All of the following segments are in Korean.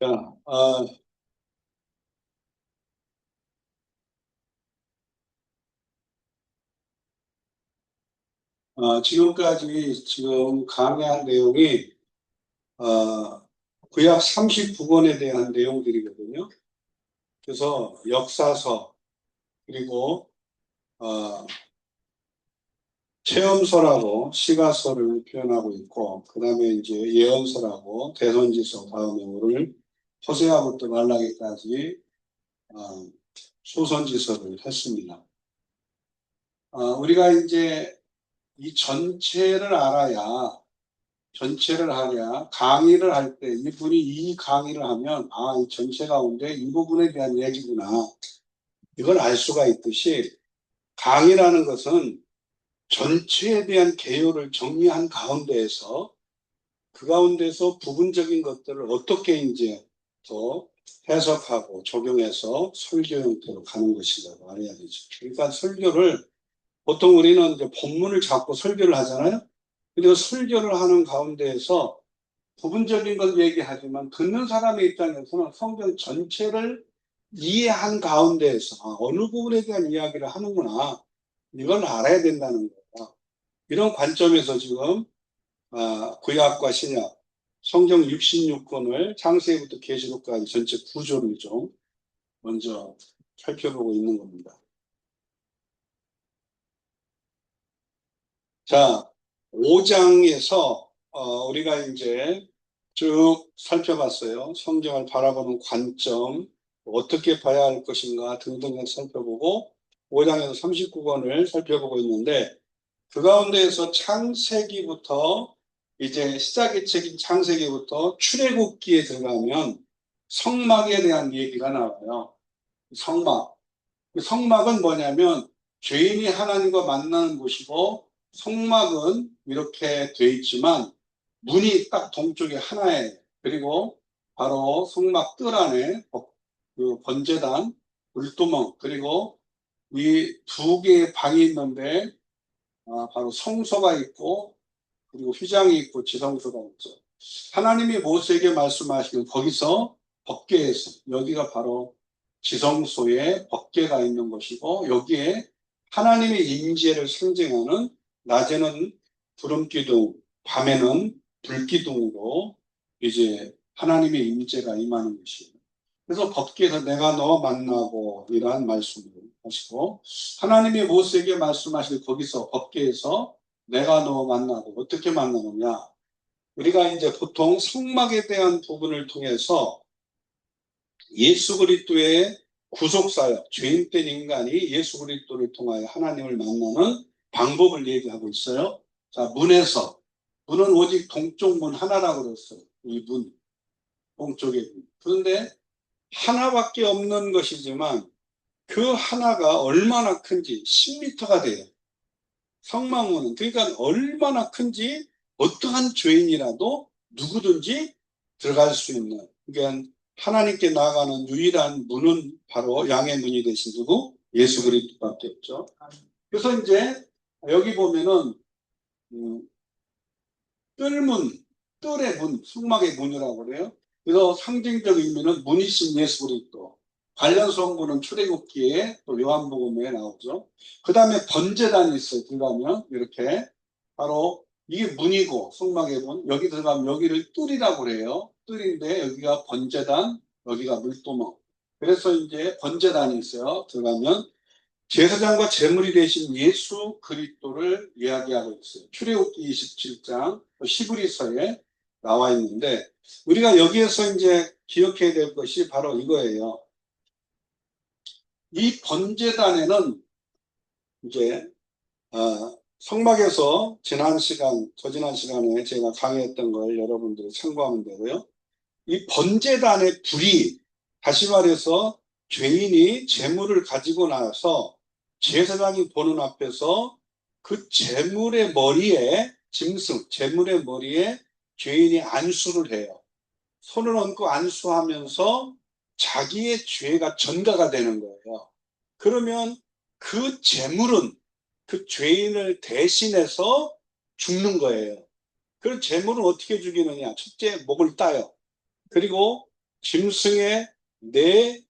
자, 지금까지 지금 강의한 내용이 구약 39권에 대한 내용들이거든요. 그래서 역사서 그리고 체험서라고 시가서를 표현하고 있고, 그 다음에 이제 예언서라고 대선지서 다음에 오를 호세아부터 말라기까지 소선지서를 했습니다. 우리가 이제 이 전체를 하랴 강의를 할 때 이분이 이 강의를 하면 이 전체 가운데 이 부분에 대한 얘기구나, 이걸 알 수가 있듯이, 강의라는 것은 전체에 대한 개요를 정리한 가운데에서 그 가운데서 부분적인 것들을 어떻게 이제 더 해석하고 적용해서 설교 형태로 가는 것이라고 알아야 되죠. 그러니까 설교를 보통 우리는 이제 본문을 잡고 설교를 하잖아요. 그리고 설교를 하는 가운데에서 부분적인 걸 얘기하지만 듣는 사람의 입장에서는 성경 전체를 이해한 가운데에서 어느 부분에 대한 이야기를 하는구나, 이걸 알아야 된다는 거예요. 이런 관점에서 지금 구약과 신약 성경 66권을 창세기부터 계시록까지 전체 구조를 좀 먼저 살펴보고 있는 겁니다. 자, 5장에서 우리가 이제 쭉 살펴봤어요. 성경을 바라보는 관점, 어떻게 봐야 할 것인가 등등을 살펴보고 5장에서 39권을 살펴보고 있는데, 그 가운데에서 창세기부터 이제 시작의 책인 창세기부터 출애굽기에 들어가면 성막에 대한 얘기가 나와요. 성막. 성막은 뭐냐면 죄인이 하나님과 만나는 곳이고, 성막은 이렇게 돼 있지만 문이 딱 동쪽에 하나예요. 그리고 바로 성막 뜰 안에 그 번제단, 물두멍, 그리고 이 두 개의 방이 있는데 바로 성소가 있고, 그리고 휘장이 있고 지성소가 있죠. 하나님이 모세에게 말씀하시길 거기서 법궤에서, 여기가 바로 지성소에 법궤가 있는 것이고, 여기에 하나님의 임재를 상징하는, 낮에는 구름기둥, 밤에는 불기둥으로 이제 하나님의 임재가 임하는 것이에요. 그래서 법궤에서 내가 너 만나고 이러한 말씀을 하시고, 하나님이 모세에게 말씀하실 거기서 법궤에서 내가 너 만나고, 어떻게 만나느냐, 우리가 이제 보통 성막에 대한 부분을 통해서 예수 그리스도의 구속사역, 죄인된 인간이 예수 그리스도를 통하여 하나님을 만나는 방법을 얘기하고 있어요. 자, 문은 오직 동쪽 문 하나라고 그랬어요. 이 문, 동쪽의 문. 그런데 하나밖에 없는 것이지만 그 하나가 얼마나 큰지 10m가 돼요. 성막문은. 그러니까 얼마나 큰지 어떠한 죄인이라도 누구든지 들어갈 수 있는, 그러니까 하나님께 나아가는 유일한 문은 바로 양의 문이 되신 누구? 예수 그리스도밖에 없죠. 그래서 이제 여기 보면은 뜰문, 뜰의 문, 성막의 문이라고 그래요. 그래서 상징적 의미는 문이신 예수 그리스도. 관련 성구는 출애굽기에 또 요한복음에 나오죠. 그 다음에 번제단이 있어요. 들어가면 이렇게 바로 이게 문이고, 성막의 문. 여기 들어가면 여기를 뜰이라고 그래요. 뜰인데 여기가 번제단, 여기가 물두멍. 그래서 이제 번제단이 있어요. 들어가면 제사장과 제물이 되신 예수 그리스도를 이야기하고 있어요. 출애굽기 27장 히브리서에 나와 있는데, 우리가 여기에서 이제 기억해야 될 것이 바로 이거예요. 이 번제단에는 이제 성막에서 저지난 시간에 제가 강의했던 걸 여러분들이 참고하면 되고요. 이 번제단의 불이, 다시 말해서 죄인이 제물을 가지고 나서 제사장이 보는 앞에서 그 제물의 머리에, 제물의 머리에 죄인이 안수를 해요. 손을 얹고 안수하면서 자기의 죄가 전가가 되는 거예요. 그러면 그 제물은 그 죄인을 대신해서 죽는 거예요. 그 제물은 어떻게 죽이느냐? 첫째, 목을 따요. 그리고 짐승의 네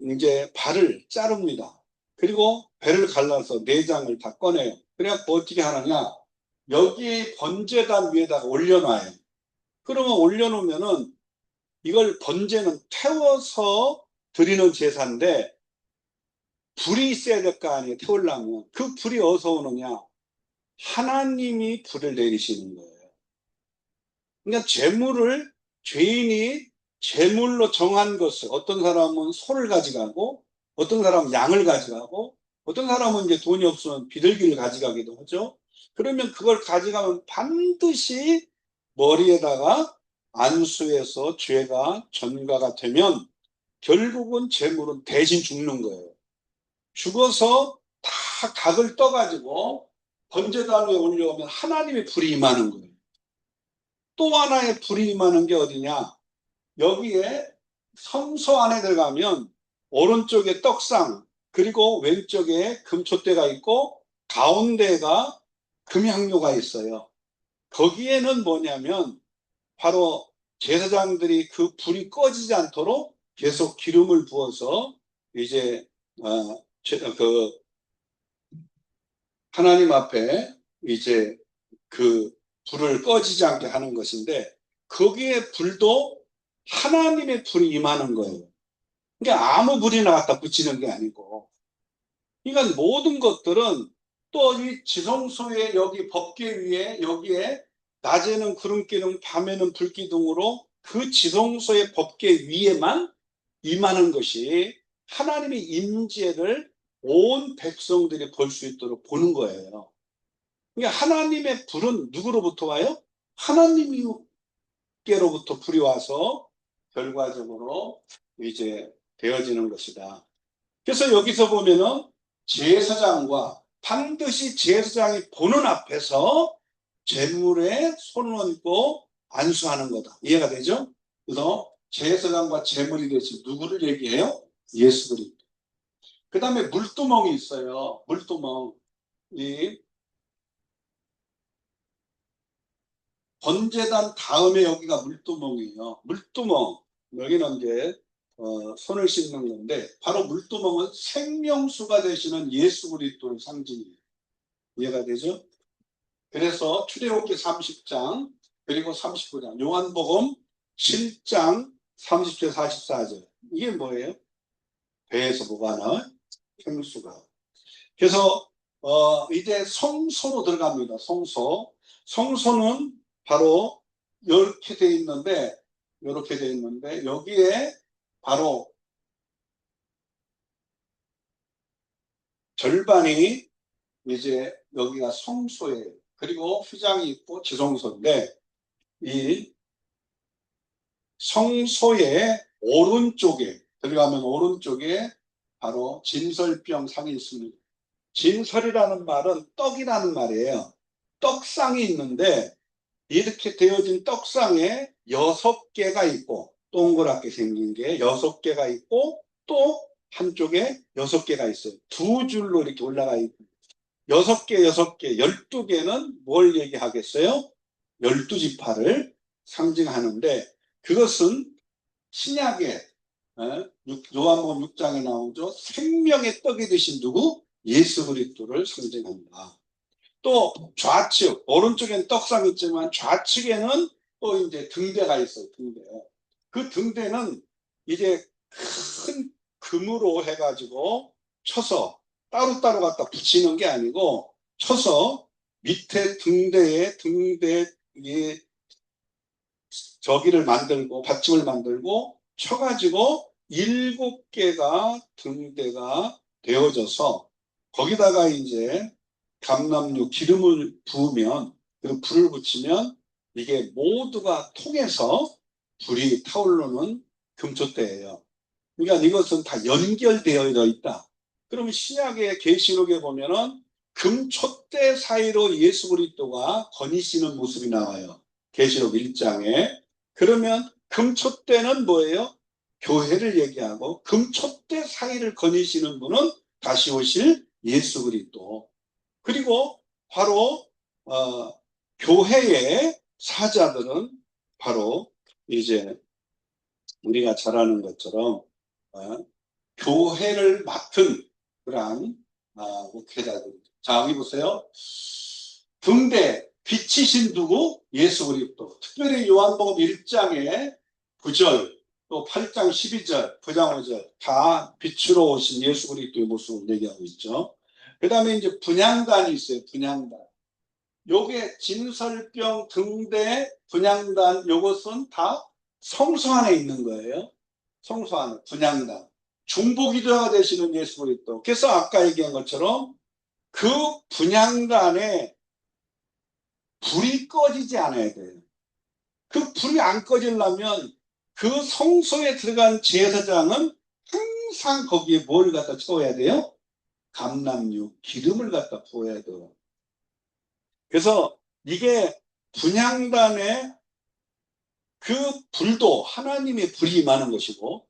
이제 발을 자릅니다. 그리고 배를 갈라서 내장을 다 꺼내요. 그래갖고 어떻게 하느냐? 여기 번제단 위에다가 올려놔요. 그러면 올려놓으면은 이걸 번제는 태워서 드리는 제사인데 불이 있어야 될 거 아니에요. 태우려면. 그 불이 어디서 오느냐? 하나님이 불을 내리시는 거예요. 그러니까 재물을 죄인이 재물로 정한 것을 어떤 사람은 소를 가져가고 어떤 사람은 양을 가져가고 어떤 사람은 이제 돈이 없으면 비둘기를 가져가기도 하죠. 그러면 그걸 가져가면 반드시 머리에다가 안수해서 죄가 전가가 되면 결국은 재물은 대신 죽는 거예요. 죽어서 다 각을 떠가지고 번제단 위에 올려오면 하나님의 불이 임하는 거예요. 또 하나의 불이 임하는 게 어디냐? 여기에 성소 안에 들어가면 오른쪽에 떡상, 그리고 왼쪽에 금촛대가 있고 가운데가 금향료가 있어요. 거기에는 뭐냐면 바로 제사장들이 그 불이 꺼지지 않도록 계속 기름을 부어서 이제 그 하나님 앞에 이제 그 불을 꺼지지 않게 하는 것인데 거기에 불도 하나님의 불이 임하는 거예요. 그러니까 아무 불이나 갖다 붙이는 게 아니고. 그러니까 모든 것들은 또 이 지성소에 여기 법궤 위에 여기에 낮에는 구름기둥 밤에는 불기둥으로 그 지성소의 법궤 위에만 임하는 것이 하나님의 임재를 온 백성들이 볼 수 있도록 보는 거예요. 그러니까 하나님의 불은 누구로부터 와요? 하나님께로부터 불이 와서 결과적으로 이제 되어지는 것이다. 그래서 여기서 보면은 제사장과 반드시 제사장이 보는 앞에서 제물에 손을 얹고 안수하는 거다. 이해가 되죠? 그래서 제사장과 제물이 대해서 누구를 얘기해요? 예수 그리스도. 그 다음에 물두멍이 있어요. 물두멍. 이 번제단 다음에 여기가 물두멍이에요. 물두멍. 여기는 이제 손을 씻는 건데 바로 물두멍은 생명수가 되시는 예수 그리스도를 상징이에요. 이해가 되죠? 그래서 출애굽기 30장 그리고 39장 요한복음 7장 30절 44절 이게 뭐예요? 배에서 뭐가 나와요? 생수가. 그래서 이제 성소로 들어갑니다. 성소. 성소는 바로 이렇게 돼 있는데 여기에 바로 절반이 이제 여기가 성소예요. 그리고 휘장이 있고 지성소인데 이 성소의 오른쪽에 들어가면 오른쪽에 바로 진설병 상이 있습니다. 진설이라는 말은 떡이라는 말이에요. 떡상이 있는데 이렇게 되어진 떡상에 6개가 있고 동그랗게 생긴 게 6개가 있고 또 한쪽에 6개가 있어요. 두 줄로 이렇게 올라가 있고 6개, 6개, 12개는 뭘 얘기하겠어요? 12지파를 상징하는데 그것은 신약에 요한복음 6장에 나오죠. 생명의 떡이 되신 누구? 예수 그리스도를 상징합니다. 또 좌측, 오른쪽엔 떡상이 있지만 좌측에는 또 이제 등대가 있어요. 등대. 그 등대는 이제 큰 금으로 해가지고 쳐서 따로따로 갖다 붙이는 게 아니고 쳐서 밑에 등대에 저기를 만들고 받침을 만들고 쳐가지고 7개가 등대가 되어져서 거기다가 이제 감람유 기름을 부으면 그 불을 붙이면 이게 모두가 통해서 불이 타오르는 금촛대예요. 그러니까 이것은 다 연결되어 있다. 그러면 신약의 계시록에 보면은 금촛대 사이로 예수 그리스도가 거니시는 모습이 나와요. 계시록 1장에. 그러면 금촛대는 뭐예요? 교회를 얘기하고 금촛대 사이를 거니시는 분은 다시 오실 예수 그리스도. 그리고 바로 교회의 사자들은 바로 이제 우리가 잘 아는 것처럼 교회를 맡은 그러한 목회자들. 자, 여기 보세요. 등대 빛이신 누구? 예수 그리스도. 특별히 요한복음 1장에 9절 또 8장 12절, 9장 5절 다 빛으로 오신 예수 그리스도의 모습을 얘기하고 있죠. 그 다음에 이제 분향단이 있어요. 분향단. 요게 진설병 등대 분향단 요것은 다 성소 안에 있는 거예요. 성소 안에 분향단. 중보기도가 되시는 예수 그리스도. 그래서 아까 얘기한 것처럼 그 분향단에 불이 꺼지지 않아야 돼요. 그 불이 안 꺼지려면 그 성소에 들어간 제사장은 항상 거기에 뭘 갖다 채워야 돼요? 감람유, 기름을 갖다 부어야 돼요. 그래서 이게 분향단에 그 불도 하나님의 불이 임하는 것이고,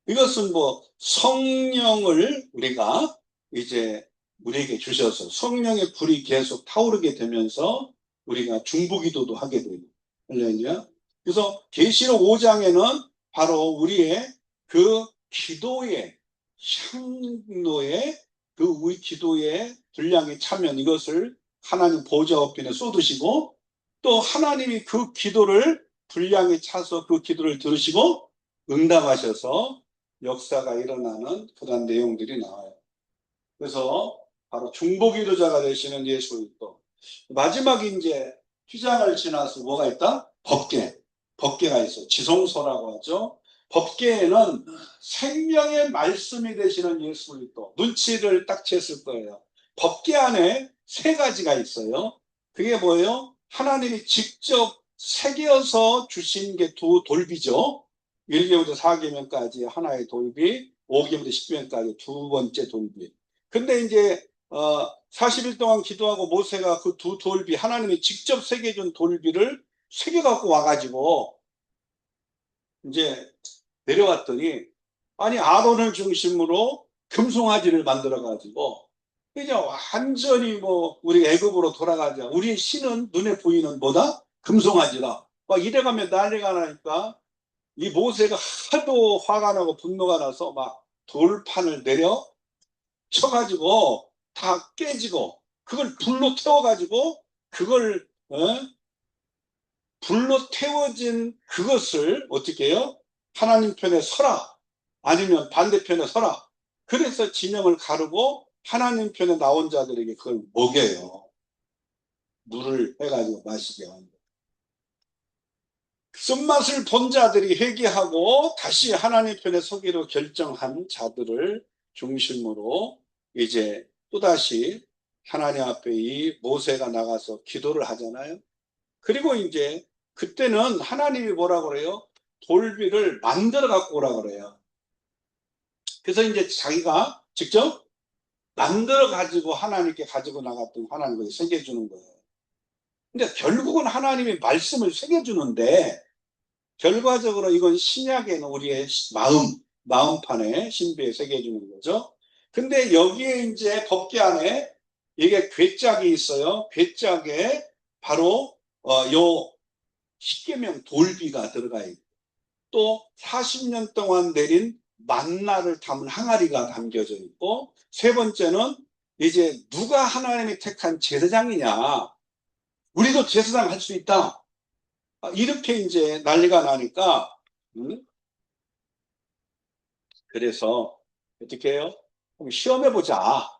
이것은 뭐 성령을 우리가 이제 우리에게 주셔서 성령의 불이 계속 타오르게 되면서 우리가 중보기도도 하게 되고, 할렐루야. 그래서 계시록 5장에는 바로 우리의 그 기도의 향로의 그 우리 기도의 분량의 차면 이것을 하나님 보좌 우편에 쏟으시고, 또 하나님이 그 기도를 분량에 차서 그 기도를 들으시고 응답하셔서 역사가 일어나는 그런 내용들이 나와요. 그래서 바로 중보기도자가 되시는 예수 그리스도. 마지막에 이제 휘장을 지나서 뭐가 있다? 법궤. 법궤가 있어요. 지성소라고 하죠. 법궤에는 생명의 말씀이 되시는 예수 그리스도. 눈치를 딱 챘을 거예요. 법궤 안에 세 가지가 있어요. 그게 뭐예요? 하나님이 직접 새겨서 주신 게 두 돌비죠. 1계명부터 4계명까지 하나의 돌비, 5계명부터 10계명까지 두 번째 돌비. 근데 이제 40일 동안 기도하고 모세가 그 두 돌비, 하나님이 직접 새겨준 돌비를 새겨갖고 와가지고 이제 내려왔더니, 아니 아론을 중심으로 금송아지를 만들어가지고 이제 완전히 뭐 우리 애굽으로 돌아가자. 우리 신은 눈에 보이는 뭐다? 금송아지다. 막 이래가면 난리가 나니까 이 모세가 하도 화가 나고 분노가 나서 막 돌판을 내려 쳐가지고 다 깨지고 그걸 불로 태워가지고 그걸 불로 태워진 그것을 어떻게 해요? 하나님 편에 서라 아니면 반대편에 서라. 그래서 진영을 가르고 하나님 편에 나온 자들에게 그걸 먹여요. 물을 해가지고 마시게 하는 거예요. 쓴맛을 본 자들이 회개하고 다시 하나님 편에 서기로 결정한 자들을 중심으로 이제 또다시 하나님 앞에 이 모세가 나가서 기도를 하잖아요. 그리고 이제 그때는 하나님이 뭐라 그래요? 돌비를 만들어 갖고 오라 그래요. 그래서 이제 자기가 직접 만들어 가지고 하나님께 가지고 나갔던 하나님을 새겨주는 거예요. 근데 결국은 하나님이 말씀을 새겨주는데 결과적으로 이건 신약에는 우리의 마음판에 신비에 새겨주는 거죠. 근데 여기에 이제 법궤 안에 이게 괴짝이 있어요. 괴짝에 바로 요 십계명 돌비가 들어가 있고 또 40년 동안 내린 만나를 담은 항아리가 담겨져 있고 세 번째는 이제 누가 하나님이 택한 제사장이냐. 우리도 제사장 할 수 있다. 이렇게 이제 난리가 나니까 그래서 어떻게 해요? 시험해보자.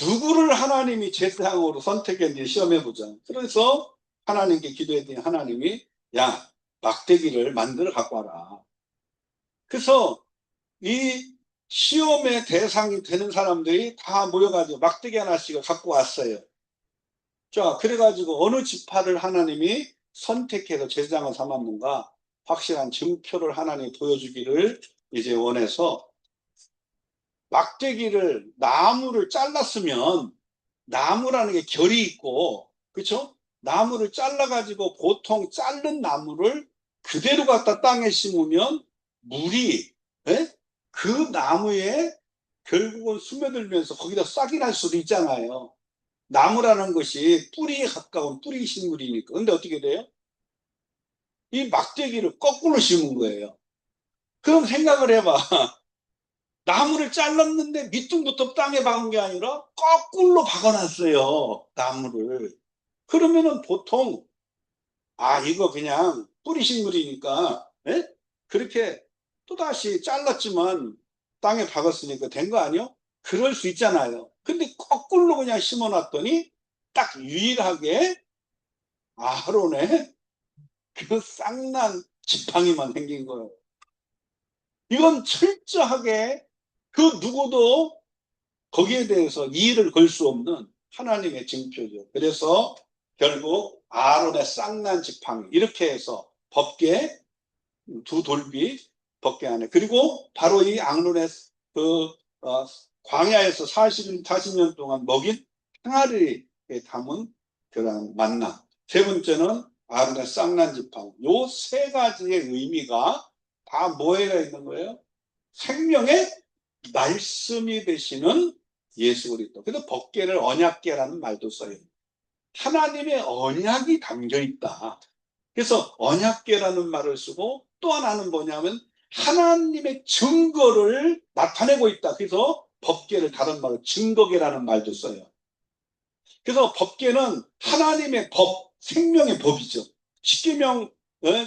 누구를 하나님이 제사장으로 선택했는지 시험해보자. 그래서 하나님께 기도했더니 하나님이 야 막대기를 만들어 갖고 와라. 그래서 이 시험의 대상이 되는 사람들이 다 모여가지고 막대기 하나씩을 갖고 왔어요. 자, 그래가지고 어느 지파를 하나님이 선택해서 제사장을 삼았는가 확실한 증표를 하나님이 보여주기를 이제 원해서 막대기를 나무를 잘랐으면 나무라는 게 결이 있고 그렇죠? 나무를 잘라가지고 보통 자른 나무를 그대로 갖다 땅에 심으면 물이 그 나무에 결국은 스며들면서 거기다 싹이 날 수도 있잖아요. 나무라는 것이 뿌리에 가까운 뿌리 식물이니까. 근데 어떻게 돼요? 이 막대기를 거꾸로 심은 거예요. 그럼 생각을 해봐. 나무를 잘랐는데 밑둥부터 땅에 박은 게 아니라 거꾸로 박아놨어요. 나무를. 그러면은 보통 이거 그냥 뿌리 식물이니까 그렇게 또다시 잘랐지만 땅에 박았으니까 된 거 아니요? 그럴 수 있잖아요. 근데 거꾸로 그냥 심어놨더니 딱 유일하게 아론의 그 쌍난 지팡이만 생긴 거예요. 이건 철저하게 그 누구도 거기에 대해서 이의를 걸 수 없는 하나님의 징표죠. 그래서 결국 아론의 쌍난 지팡이 이렇게 해서 법궤 두 돌비 법궤 안에 그리고 바로 이 악론의 그 광야에서 40년 동안 먹인 항아리에 담은 그런 만나. 세 번째는 아론의 쌍난 지팡이. 요 세 가지의 의미가 다 뭐에 있는 거예요? 생명의 말씀이 되시는 예수 그리스도. 그래서 법궤를 언약궤라는 말도 써요. 하나님의 언약이 담겨 있다. 그래서 언약궤라는 말을 쓰고 또 하나는 뭐냐면 하나님의 증거를 나타내고 있다. 그래서 법궤를 다른 말로 증거궤라는 말도 써요. 그래서 법궤는 하나님의 법, 생명의 법이죠. 십계명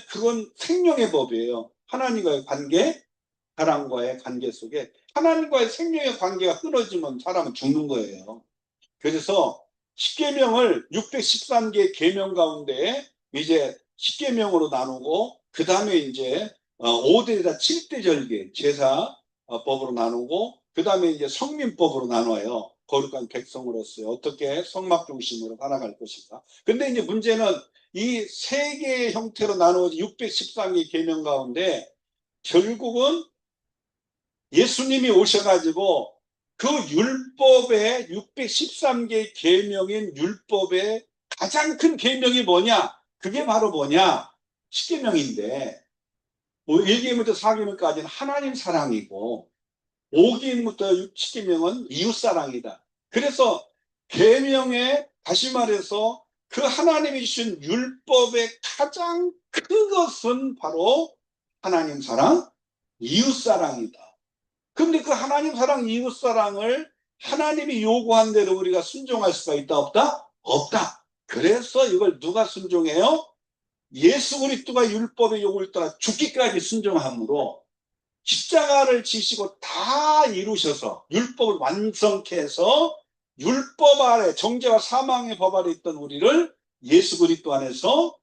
그건 생명의 법이에요. 하나님과의 관계, 사람과의 관계 속에 하나님과의 생명의 관계가 끊어지면 사람은 죽는 거예요. 그래서 십계명을 613개 계명 가운데 이제 십계명으로 나누고 그 다음에 이제 5대에다 7대 절개 제사 법으로 나누고 그 다음에 이제 성민법으로 나눠요. 거룩한 백성으로서 어떻게 성막 중심으로 살아갈 것인가. 근데 이제 문제는 이 세 개의 형태로 나누어진 613개 계명 가운데 결국은 예수님이 오셔가지고 그 율법의 613개 계명인 율법의 가장 큰 계명이 뭐냐? 그게 바로 뭐냐? 십계명인데 1계명부터 4계명까지는 하나님 사랑이고 5계명부터 10계명은 이웃사랑이다. 그래서 계명에 다시 말해서 그 하나님이 주신 율법의 가장 큰 것은 바로 하나님 사랑, 이웃사랑이다. 근데 그 하나님 사랑, 이웃 사랑을 하나님이 요구한 대로 우리가 순종할 수가 있다, 없다? 없다. 그래서 이걸 누가 순종해요? 예수 그리스도가 율법의 요구를 따라 죽기까지 순종함으로 십자가를 지시고 다 이루셔서 율법을 완성케 해서 율법 아래 정죄와 사망의 법 아래 있던 우리를 예수 그리스도 안에서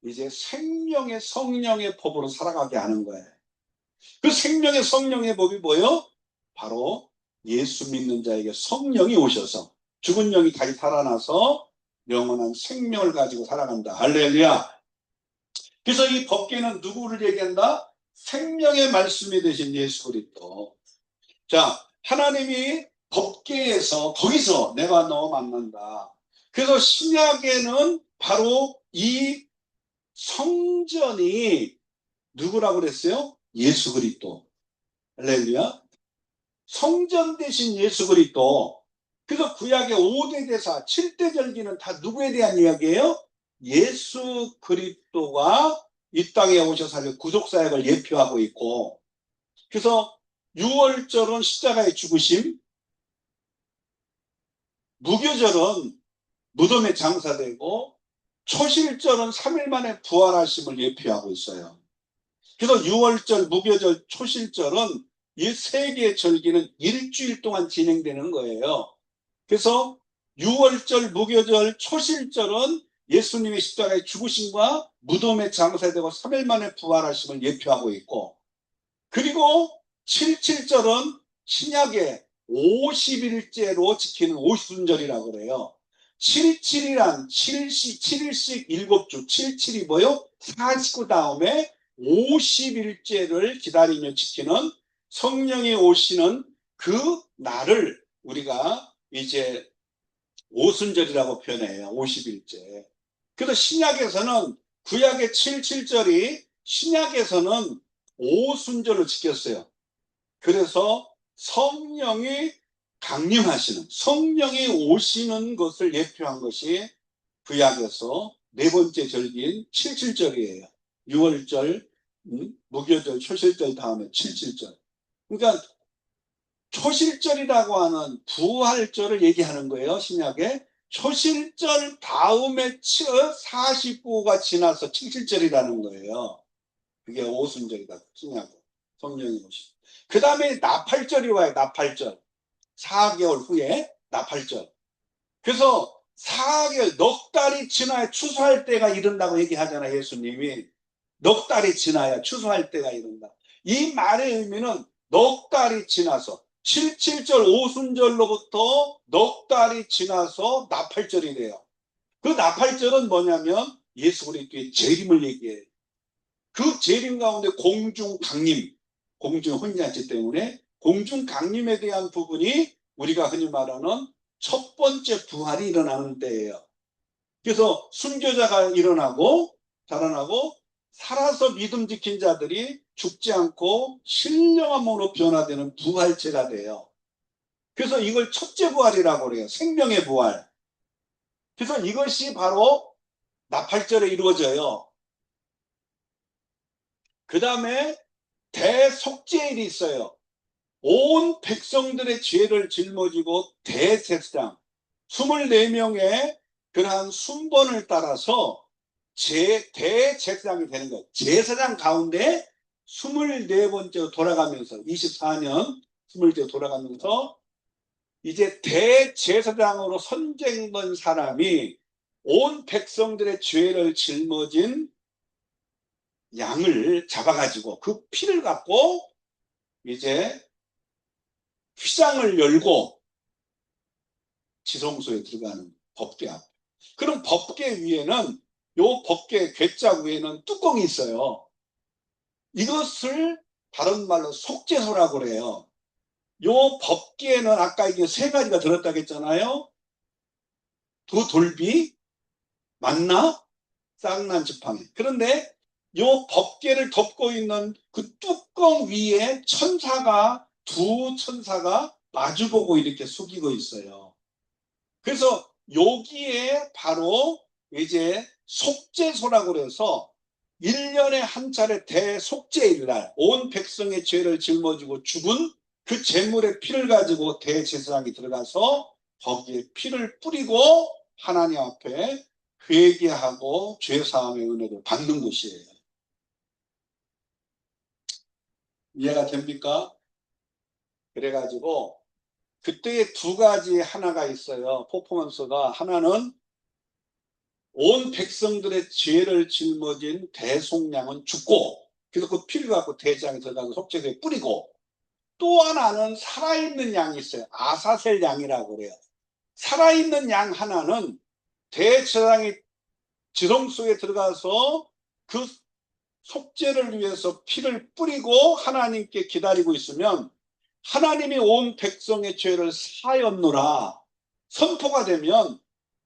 이제 생명의 성령의 법으로 살아가게 하는 거예요. 그 생명의 성령의 법이 뭐예요? 바로 예수 믿는 자에게 성령이 오셔서 죽은 영이 다시 살아나서 영원한 생명을 가지고 살아간다. 할렐루야. 그래서 이 법궤는 누구를 얘기한다? 생명의 말씀이 되신 예수 그리스도. 자, 하나님이 법궤에서 거기서 내가 너 만난다. 그래서 신약에는 바로 이 성전이 누구라고 그랬어요? 예수 그리스도. 할렐루야. 성전 대신 예수 그리스도. 그래서 구약의 5대 대사, 7대 절기는 다 누구에 대한 이야기예요? 예수 그리스도가 이 땅에 오셔서 구속사역을 예표하고 있고, 그래서 6월절은 십자가의 죽으심, 무교절은 무덤에 장사되고, 초실절은 3일 만에 부활하심을 예표하고 있어요. 그래서 6월절, 무교절, 초실절은 이 세 개의 절기는 일주일 동안 진행되는 거예요. 그래서 6월절, 무교절, 초실절은 예수님의 십자가의 죽으심과 무덤에 장사되고 3일 만에 부활하심을 예표하고 있고, 그리고 77절은 신약의 50일째로 지키는 오순절이라고 그래요. 77이란 7일씩 7주, 77이 뭐요? 49 다음에 50일째를 기다리며 지키는 성령이 오시는 그 날을 우리가 이제 오순절이라고 표현해요. 50일째. 그래서 신약에서는 구약의 77절이 신약에서는 오순절을 지켰어요. 그래서 성령이 강림하시는, 성령이 오시는 것을 예표한 것이 구약에서 네 번째 절기인 77절이에요. 6월절, 무교절, 초실절 다음에 칠칠절. 그러니까 초실절이라고 하는 부활절을 얘기하는 거예요. 신약에. 초실절 다음에 49가 지나서 칠칠절이라는 거예요. 그게 오순절이다. 신약에. 성령이 오신. 그 다음에 나팔절이 와요. 나팔절. 4개월 후에 나팔절. 그래서 4개월, 넉 달이 지나야 추수할 때가 이른다고 얘기하잖아요. 예수님이. 넉 달이 지나야 추수할 때가 이른다. 이 말의 의미는 넉 달이 지나서 77절 오순절로부터 넉 달이 지나서 나팔절이래요. 그 나팔절은 뭐냐면 예수 그리스도의 재림을 얘기해요. 그 재림 가운데 공중 강림, 공중 혼인잔치 때문에 공중 강림에 대한 부분이 우리가 흔히 말하는 첫 번째 부활이 일어나는 때예요. 그래서 순교자가 일어나고 자라나고 살아서 믿음 지킨 자들이 죽지 않고 신령한 몸으로 변화되는 부활체가 돼요. 그래서 이걸 첫째 부활이라고 그래요. 생명의 부활. 그래서 이것이 바로 나팔절에 이루어져요. 그 다음에 대속죄일이 있어요. 온 백성들의 죄를 짊어지고 대제사장 24명의 그러한 순번을 따라서 대제사장이 되는 거예요. 제사장 가운데 24번째 돌아가면서 24년 24째 돌아가면서 이제 대제사장으로 선정된 사람이 온 백성들의 죄를 짊어진 양을 잡아가지고 그 피를 갖고 이제 휘장을 열고 지성소에 들어가는 법궤 앞에. 그럼 법궤 위에는 요 법궤 궤짝 위에는 뚜껑이 있어요. 이것을 다른 말로 속죄소라고 그래요. 요 법궤는 아까 이게 세 가지가 들었다고 했잖아요. 두 돌비, 만나, 쌍난 지팡이. 그런데 요 법궤를 덮고 있는 그 뚜껑 위에 두 천사가 마주보고 이렇게 숙이고 있어요. 그래서 여기에 바로 이제 속죄소라고 그래서 1년에 한 차례 대속죄일날 온 백성의 죄를 짊어지고 죽은 그 제물의 피를 가지고 대제사장이 들어가서 거기에 피를 뿌리고 하나님 앞에 회개하고 죄사함의 은혜를 받는 곳이에요. 이해가 됩니까? 그래가지고 그때의 두 가지 하나가 있어요. 퍼포먼스가. 하나는 온 백성들의 죄를 짊어진 대속량은 죽고 그래서 그 피를 갖고 대장에 들어가서 속죄소에 뿌리고, 또 하나는 살아있는 양이 있어요. 아사셀 양이라고 그래요. 살아있는 양 하나는 대제사장이 지성소에 들어가서 그 속죄를 위해서 피를 뿌리고 하나님께 기다리고 있으면 하나님이 온 백성의 죄를 사하였노라 선포가 되면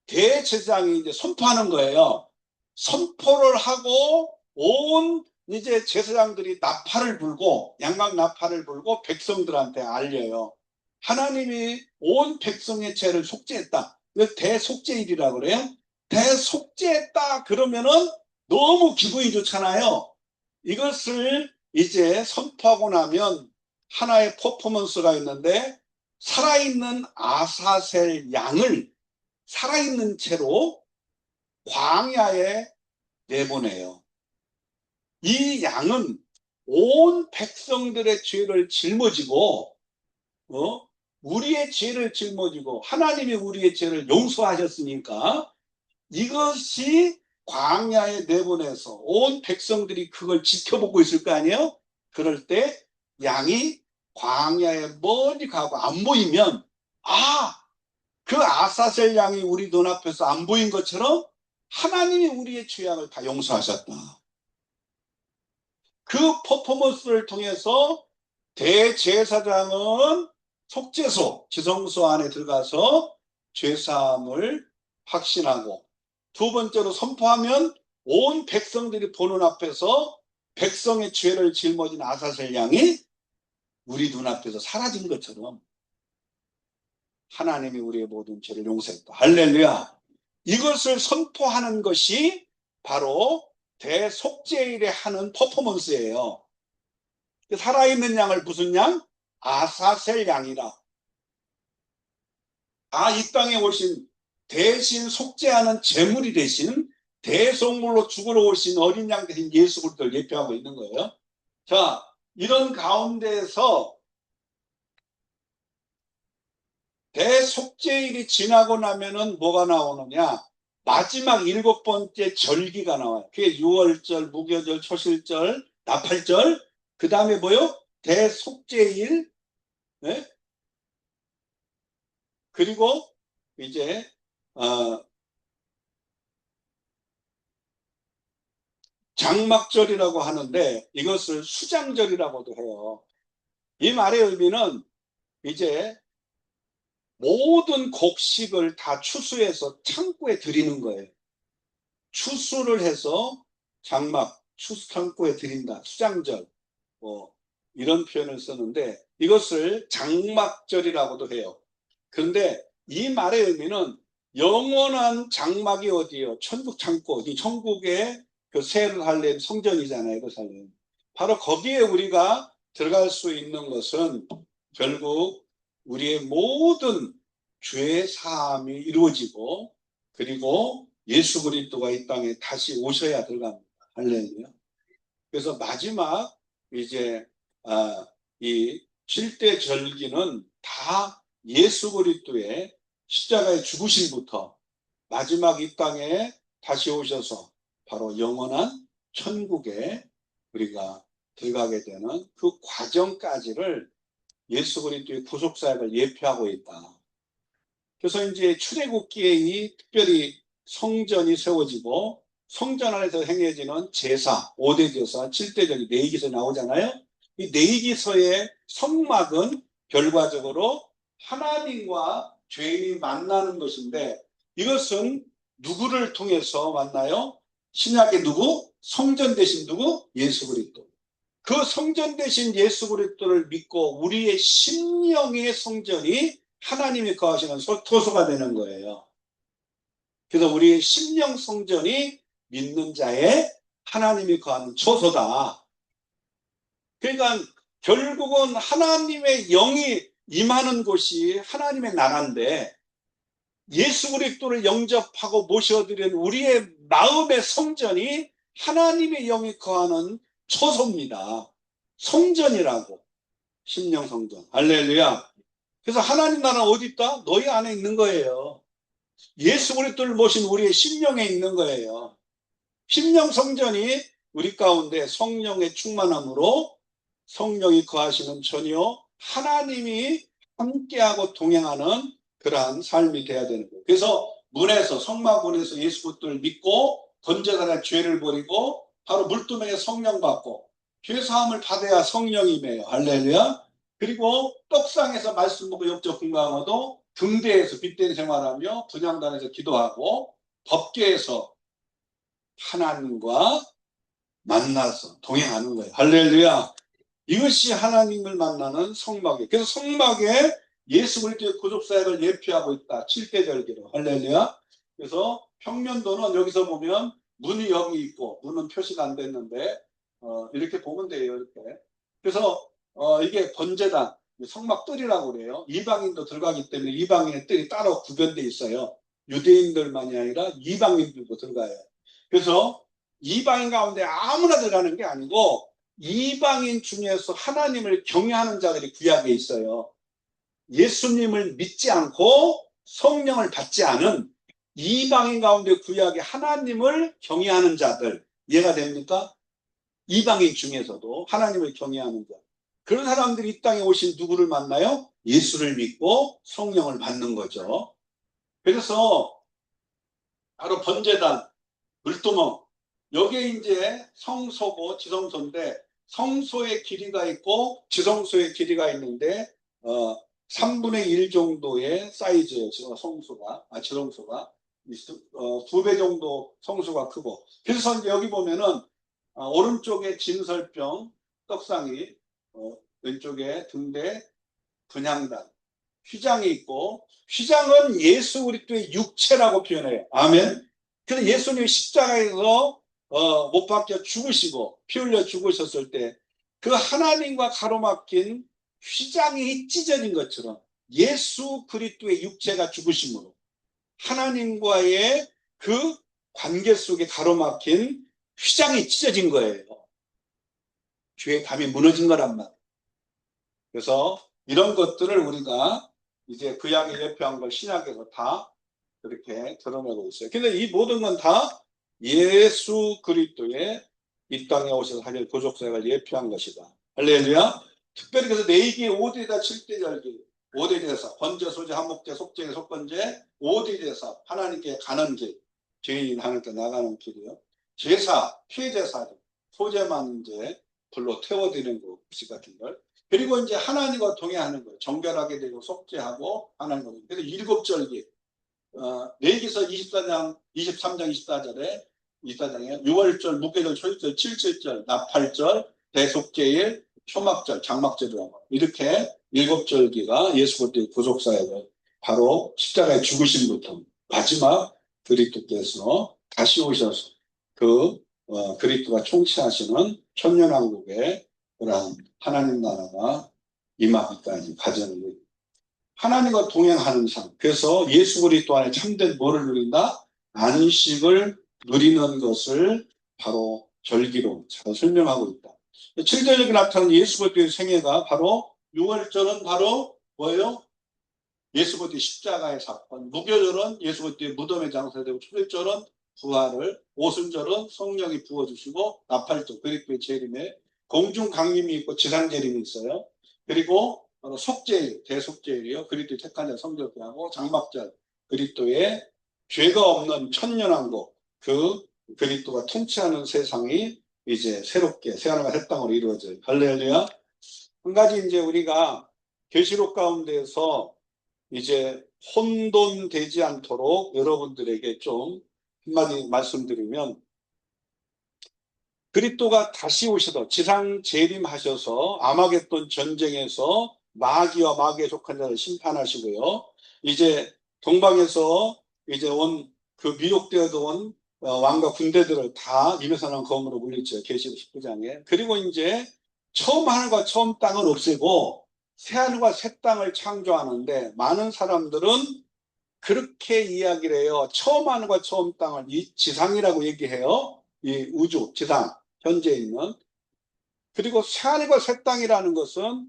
대제사장이 이제 선포하는 거예요. 선포를 하고 온 이제 제사장들이 나팔을 불고 양각 나팔을 불고 백성들한테 알려요. 하나님이 온 백성의 죄를 속죄했다. 대속죄일이라고 그래요. 대속죄했다 그러면은 너무 기분이 좋잖아요. 이것을 이제 선포하고 나면 하나의 퍼포먼스가 있는데 살아있는 아사셀 양을 살아있는 채로 광야에 내보내요. 이 양은 온 백성들의 죄를 짊어지고 우리의 죄를 짊어지고 하나님이 우리의 죄를 용서하셨으니까 이것이 광야에 내보내서 온 백성들이 그걸 지켜보고 있을 거 아니에요? 그럴 때 양이 광야에 멀리 가고 안 보이면 그 아사셀 양이 우리 눈앞에서 안 보인 것처럼 하나님이 우리의 죄악을 다 용서하셨다. 그 퍼포먼스를 통해서 대제사장은 속죄소, 지성소 안에 들어가서 죄사함을 확신하고, 두 번째로 선포하면 온 백성들이 보는 앞에서 백성의 죄를 짊어진 아사셀 양이 우리 눈앞에서 사라진 것처럼 하나님이 우리의 모든 죄를 용서했다. 할렐루야. 이것을 선포하는 것이 바로 대속죄일에 하는 퍼포먼스예요. 살아있는 양을 무슨 양? 아사셀 양이라. 이 땅에 오신 대신 속죄하는 제물이 되신 대속물로 죽으러 오신 어린 양 대신 예수 그리스도를 예표하고 있는 거예요. 자, 이런 가운데서 대속죄일이 지나고 나면은 뭐가 나오느냐? 마지막 7번째 절기가 나와요. 그게 유월절, 무교절, 초실절, 나팔절, 그 다음에 뭐요? 대속죄일, 네? 그리고 이제 장막절이라고 하는데 이것을 수장절이라고도 해요. 이 말의 의미는 이제 모든 곡식을 다 추수해서 창고에 들이는 거예요. 추수를 해서 장막, 추수 창고에 들인다. 수장절, 이런 표현을 쓰는데 이것을 장막절이라고도 해요. 그런데 이 말의 의미는 영원한 장막이 어디예요? 천국 창고, 이 천국의 그 새 예루살렘 성전이잖아요. 예루살렘. 바로 거기에 우리가 들어갈 수 있는 것은 결국 우리의 모든 죄 사함이 이루어지고 그리고 예수 그리스도가 이 땅에 다시 오셔야 들어갑니다. 할렐루야. 그래서 마지막 이제 이 7대 절기는 다 예수 그리스도의 십자가의 죽으심부터 마지막 이 땅에 다시 오셔서 바로 영원한 천국에 우리가 들어가게 되는 그 과정까지를 예수 그리스도의 구속사역을 예표하고 있다. 그래서 이제 출애굽기에 이 특별히 성전이 세워지고 성전 안에서 행해지는 제사, 5대 제사, 7대 절기, 레위기서 나오잖아요. 이 레위기서의 성막은 결과적으로 하나님과 죄인이 만나는 것인데 이것은 누구를 통해서 만나요? 신약의 누구? 성전 대신 누구? 예수 그리스도. 그 성전 대신 예수 그리스도를 믿고 우리의 심령의 성전이 하나님이 거하시는 토소가 되는 거예요. 그래서 우리의 심령 성전이 믿는 자의 하나님이 거하는 초소다. 그러니까 결국은 하나님의 영이 임하는 곳이 하나님의 나라인데 예수 그리스도를 영접하고 모셔드린 우리의 마음의 성전이 하나님의 영이 거하는 초소입니다. 성전이라고. 심령 성전. 할렐루야. 그래서 하나님 나라 어디 있다? 너희 안에 있는 거예요. 예수 그리스도를 모신 우리의 심령에 있는 거예요. 심령 성전이 우리 가운데 성령의 충만함으로 성령이 거하시는 전혀 하나님이 함께하고 동행하는 그러한 삶이 돼야 되는 거예요. 그래서 문에서 성막 문에서 예수 그리스도를 믿고 번제단의 죄를 버리고 바로 물두멍에 성령 받고 죄사함을 받아야 성령이매요. 할렐루야. 그리고 떡상에서 말씀 먹고 영적 건강하고도 등대에서 빛된 생활하며 분향단에서 기도하고 법궤에서 하나님과 만나서 동행하는 거예요. 할렐루야. 이것이 하나님을 만나는 성막이에요. 그래서 성막에 예수 그리스도의 구속사역을 예표하고 있다. 7대 절기로. 할렐루야. 그래서 평면도는 여기서 보면 문이 여기 있고 문은 표시가 안 됐는데 이렇게 보면 돼요. 이렇게. 그래서 이게 번제단 성막 뜰이라고 그래요. 이방인도 들어가기 때문에 이방인의 뜰이 따로 구별되어 있어요. 유대인들만이 아니라 이방인들도 들어가요. 그래서 이방인 가운데 아무나 들어가는 게 아니고 이방인 중에서 하나님을 경외하는 자들이 구약에 있어요. 예수님을 믿지 않고 성령을 받지 않은 이방인 가운데 구약에 하나님을 경외하는 자들 이해가 됩니까? 이방인 중에서도 하나님을 경외하는 자. 그런 사람들이 이 땅에 오신 누구를 만나요? 예수를 믿고 성령을 받는 거죠. 그래서 바로 번제단, 물두멍 여기에 이제 성소고 지성소인데 성소의 길이가 있고 지성소의 길이가 있는데 3분의 1 정도의 사이즈예요. 성소가 지성소가 2배 정도 성소가 크고 그래서 이제 여기 보면은 오른쪽에 진설병 떡상이 왼쪽에 등대 분향단 휘장이 있고 휘장은 예수 그리스도의 육체라고 표현해요. 아멘. 그래서 예수님이 십자가에서 못 박혀 죽으시고 피 흘려 죽으셨을 때 그 하나님과 가로막힌 휘장이 찢어진 것처럼 예수 그리스도의 육체가 죽으심으로 하나님과의 그 관계 속에 가로막힌 휘장이 찢어진 거예요. 죄의 담이 무너진 거란 말이에요. 그래서 이런 것들을 우리가 이제 구약에 예표한 걸 신약에서 다 그렇게 드러내고 있어요. 근데 이 모든 건 다 예수 그리스도의 이 땅에 오셔서 하늘 도적사가 예표한 것이다. 할렐루야. 특별히 그래서 네이기의 5대자 7대 절기 5대 제사 번제 소제 한목제 속죄 속건제 5대 제사 하나님께 가는 길 죄인 하나님께 나가는 길이요. 제사 피해 제사 소제만 이제 불로 태워드리는 거 같은 걸 그리고 이제 하나님과 동행하는 거예요. 정결하게 되고 속죄하고 하나님과 그래서 7절기 레위기서 23장 24절에 24장에 6월절, 무교절, 초일절, 칠칠절, 나팔절, 대속죄일, 초막절, 장막절이라고 이렇게 7절기가 예수 그리스도의 구속사역을 바로 십자가에 죽으심부터 마지막 그리스도께서 다시 오셔서 그 그리스도가 총치하시는 천년왕국의 그러한 하나님 나라가 임하기까지 가져는 거예요. 하나님과 동행하는 삶. 그래서 예수 그리스도 안에 참된 뭐를 누린다? 안식을 누리는 것을 바로 절기로 잘 설명하고 있다. 7절에 나타나는 예수 그리스도의 생애가 바로 6월절은 바로 뭐예요? 예수 그리스도의 십자가의 사건. 무교절은 예수 그리스도의 무덤에 장사되고 초일절은 부활을, 오순절은 성령이 부어주시고 나팔절 그리스도의 재림에 공중 강림이 있고 지상 재림이 있어요. 그리고 속죄일, 대속죄일이요. 그리스도의 택한 자 성결케 하고 장막절, 그리스도의 죄가 없는 천년왕국, 그 그리스도가 통치하는 세상이 이제 새롭게 새하늘과 새 땅으로 이루어져요. 할렐루야. 한 가지 이제 우리가 계시록 가운데서 이제 혼돈되지 않도록 여러분들에게 좀 한마디 말씀드리면 그리스도가 다시 오셔서 지상 재림하셔서 아마겟돈 전쟁에서 마귀와 마귀에 속한 자를 심판하시고요. 이제 동방에서 이제 온 그 미혹되어도 온 왕과 군대들을 다 입에서 나온 검으로 물리쳐요. 계시록 19장에. 그리고 이제 처음 하늘과 처음 땅을 없애고 새 하늘과 새 땅을 창조하는데 많은 사람들은 그렇게 이야기를 해요. 처음 하늘과 처음 땅을 이 지상이라고 얘기해요. 이 우주, 지상, 현재 있는. 그리고 새 하늘과 새 땅이라는 것은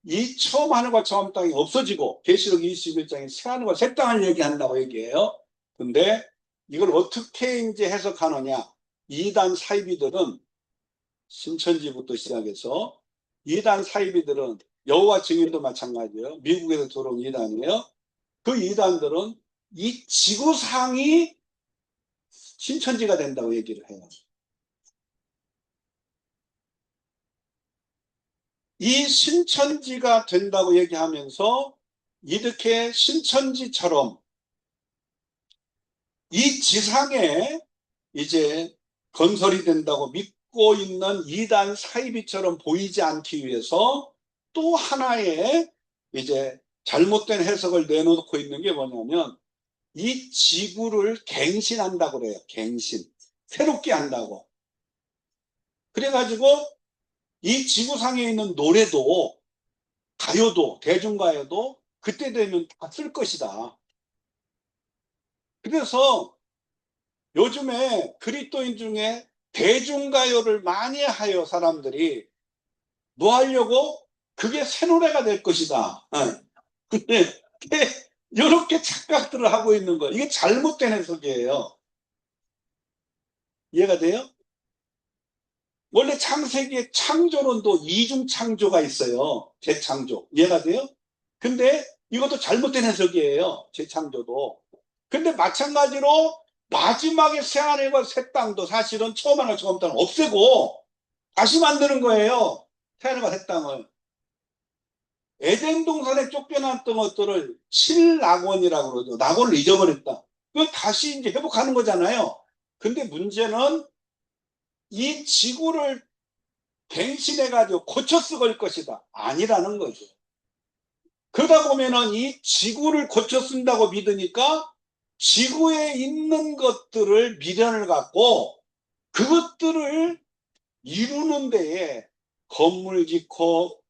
이 처음 하늘과 처음 땅이 없어지고 계시록 21장에 새 하늘과 새 땅을 얘기한다고 얘기해요. 근데 이걸 어떻게 이제 해석하느냐. 이단 사이비들은 신천지부터 시작해서 이단 사이비들은 여호와 증인도 마찬가지예요. 미국에서 들어온 이단이에요. 그 이단들은 이 지구상이 신천지가 된다고 얘기를 해요. 이 신천지가 된다고 얘기하면서 이렇게 신천지처럼 이 지상에 이제 건설이 된다고 믿고 있는 이단 사이비처럼 보이지 않기 위해서 또 하나의 이제 잘못된 해석을 내놓고 있는 게 뭐냐면 이 지구를 갱신한다고 그래요. 갱신. 새롭게 한다고. 그래가지고 이 지구상에 있는 노래도 가요도 대중가요도 그때 되면 다 쓸 것이다. 그래서 요즘에 그리스도인 중에 대중가요를 많이 하여 사람들이 뭐 하려고? 그게 새 노래가 될 것이다. 근데 이렇게 착각들을 하고 있는 거예요. 이게 잘못된 해석이에요. 이해가 돼요? 원래 창세기의 창조론도 이중 창조가 있어요. 재창조. 이해가 돼요? 근데 이것도 잘못된 해석이에요. 재창조도. 근데 마찬가지로 마지막에 새하늘과 새 땅도 사실은 처음 하늘 처음 땅을 없애고 다시 만드는 거예요. 새하늘과 새 땅을. 에덴 동산에 쫓겨났던 것들을 칠낙원이라고 그러죠. 낙원을 잊어버렸다. 그걸 다시 이제 회복하는 거잖아요. 근데 문제는 이 지구를 갱신해가지고 고쳐 쓰을 것이다. 아니라는 거죠. 그러다 보면은 이 지구를 고쳐 쓴다고 믿으니까 지구에 있는 것들을 미련을 갖고 그것들을 이루는 데에 건물 짓고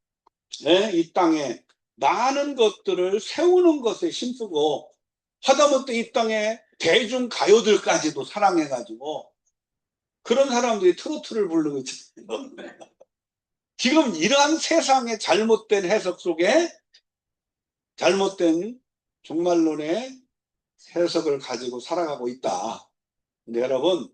이 땅에 많은 것들을 세우는 것에 힘쓰고, 하다못해 이 땅에 대중가요들까지도 사랑해가지고 그런 사람들이 트로트를 부르고 있잖아요. 지금 이러한 세상의 잘못된 해석 속에 잘못된 종말론의 해석을 가지고 살아가고 있다. 근데 여러분,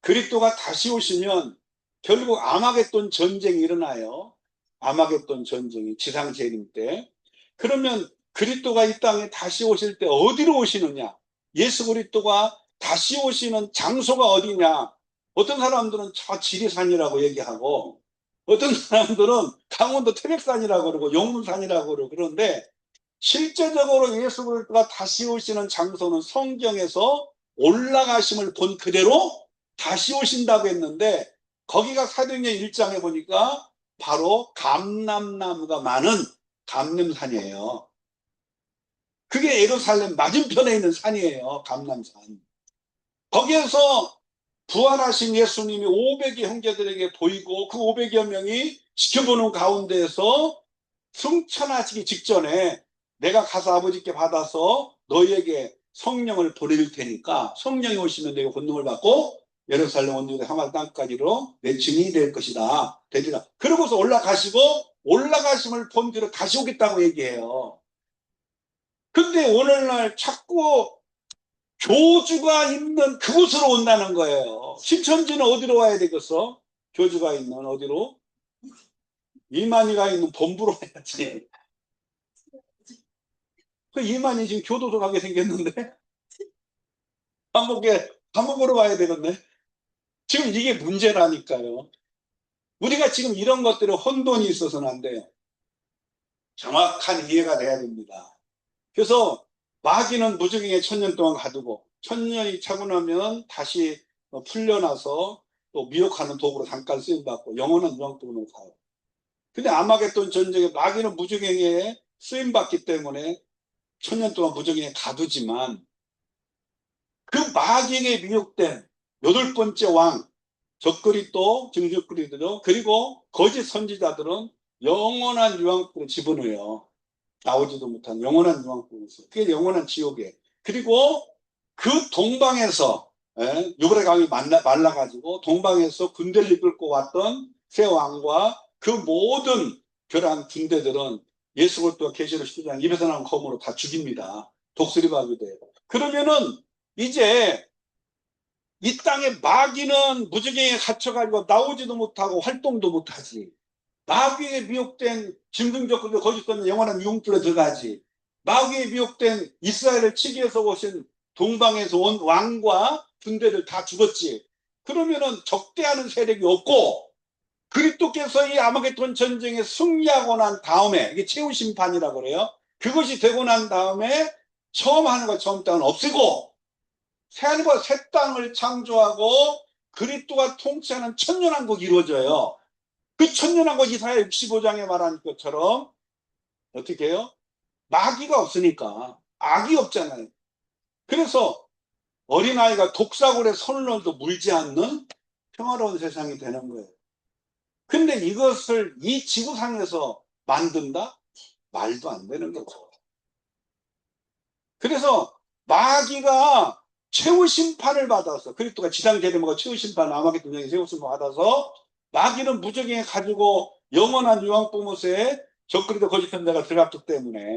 그리스도가 다시 오시면 결국 아마겟돈 전쟁이 일어나요. 아마겟돈 전쟁이 지상 재림 때. 그러면 그리스도가 이 땅에 다시 오실 때 어디로 오시느냐? 예수 그리스도가 다시 오시는 장소가 어디냐? 어떤 사람들은 저 지리산이라고 얘기하고, 어떤 사람들은 강원도 태백산이라고 그러고 용문산이라고 그러고, 그런데 실제적으로 예수 그리스도가 다시 오시는 장소는 성경에서 올라가심을 본 그대로 다시 오신다고 했는데, 거기가 사도행전 1장에 보니까 바로 감람나무가 많은 감람산이에요. 그게 예루살렘 맞은편에 있는 산이에요. 감람산. 거기에서 부활하신 예수님이 500의 형제들에게 보이고, 그 500여 명이 지켜보는 가운데에서 승천하시기 직전에 내가 가서 아버지께 받아서 너희에게 성령을 보내줄 테니까 성령이 오시면 내가 권능을 받고 예루살렘 온 유대 사마리아 땅까지로 내 증인이 될 것이다. 되리라. 그러고서 올라가시고, 올라가심을 본 뒤로 다시 오겠다고 얘기해요. 근데 오늘날 자꾸 교주가 있는 그곳으로 온다는 거예요. 신천지는 어디로 와야 되겠어? 교주가 있는 어디로? 이만희가 있는 본부로 와야지. 그 이만희 지금 교도소 가게 생겼는데 감옥으로 와야 되겠네. 지금 이게 문제라니까요. 우리가 지금 이런 것들에 혼돈이 있어서는 안 돼요. 정확한 이해가 돼야 됩니다. 그래서 마귀는 무적행에 1000년 동안 가두고 1000년이 차고 나면 다시 풀려나서 또 미혹하는 도구로 잠깐 쓰임받고 영원한 유황불으로 가요. 근데 아마겟돈 전쟁에 마귀는 무적행에 쓰임받기 때문에 1000년 동안 무적행에 가두지만, 그 마귀에게 미혹된 8번째 왕 적그리스도, 증적그리스도, 그리고 거짓 선지자들은 영원한 유황불에 집어넣어요. 나오지도 못한 영원한 유황불에서. 그게 영원한 지옥이에요. 그리고 그 동방에서 유브라데 강이 말라가지고 동방에서 군대를 이끌고 왔던 새 왕과 그 모든 교란 군대들은 예수 그리스도가 계시록 12장 입에서 나온 검으로 다 죽입니다. 독수리박이 돼요. 그러면은 이제 이 땅에 마귀는 무지개에 갇혀가지고 나오지도 못하고 활동도 못하지. 마귀에 미혹된 짐승적 거짓된 영원한 유흥불에 들어가지. 마귀에 미혹된 이스라엘을 치기 위해서 오신 동방에서 온 왕과 군대들 다 죽었지. 그러면은 적대하는 세력이 없고, 그리스도께서 이 아마겟돈 전쟁에 승리하고 난 다음에, 이게 최후 심판이라고 그래요. 그것이 되고 난 다음에 처음 하늘과 처음 땅은 없애고 새하늘과 새 땅을 창조하고 그리스도가 통치하는 천년왕국이 이루어져요. 그 천년왕국 이사야 65장에 말한 것처럼 어떻게 해요? 마귀가 없으니까, 악이 없잖아요. 그래서 어린아이가 독사골에 손을 넣어도 물지 않는 평화로운 세상이 되는 거예요. 근데 이것을 이 지구상에서 만든다? 말도 안 되는 거죠. 그래서 마귀가 최후 심판을 받아서, 그리스도가 지상 재림하고 최후 심판 아마겟돈 전쟁에 최후 심판을 받아서 마귀는 무적행에 가지고 영원한 유황불못에 적그리스도 거짓 선자가 들어갔기 때문에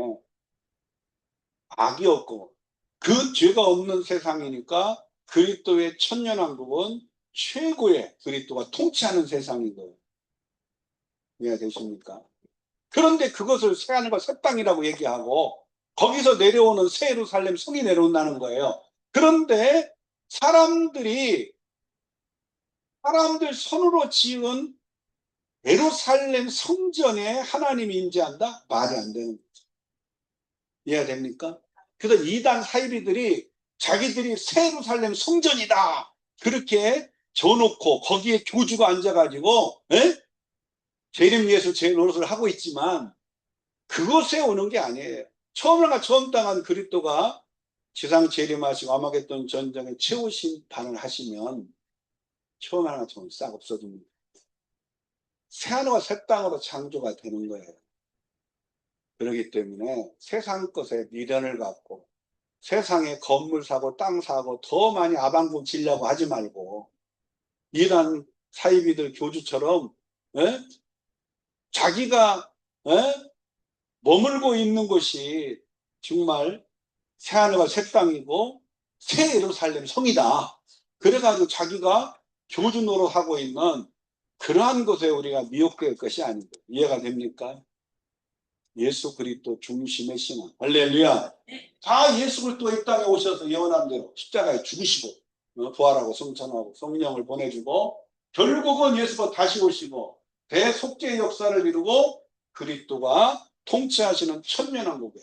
악이 없고 그 죄가 없는 세상이니까 그리스도의 천년왕국은 최고의 그리스도가 통치하는 세상인 거예요. 이해가 되십니까? 그런데 그것을 새하늘과 새 땅이라고 얘기하고 거기서 내려오는 새 예루살렘 성이 내려온다는 거예요. 그런데 사람들 손으로 지은 예루살렘 성전에 하나님이 임재한다? 말이 안 되는 거죠. 이해가 됩니까? 그래서 이단 사이비들이 자기들이 새 예루살렘 성전이다 그렇게 져놓고 거기에 교주가 앉아가지고 재림 예수 제 노릇을 하고 있지만 그것에 오는 게 아니에요. 처음 당한 그리스도가 지상 재림하시고 아마겟돈 전쟁의 최후 심판을 하시면 처음 하나처럼 싹 없어집니다. 새하늘과 새 땅으로 창조가 되는 거예요. 그렇기 때문에 세상 것에 미련을 갖고 세상에 건물 사고 땅 사고 더 많이 아방궁 지려고 하지 말고 이란 사이비들 교주처럼 자기가 머물고 있는 곳이 정말 새하늘과 새 땅이고 새 예루살렘 성이다. 그래가지고 자기가 교주 노릇하고 있는 그러한 것에 우리가 미혹될 것이 아닙니다. 이해가 됩니까? 예수 그리스도 중심의 신앙. 할렐루야. 다 예수 그리스도 이 땅에 오셔서 예언한 대로 십자가에 죽으시고 부활하고 성천하고 성령을 보내주고 결국은 예수가 다시 오시고 대속죄의 역사를 이루고 그리스도가 통치하시는 천년왕국에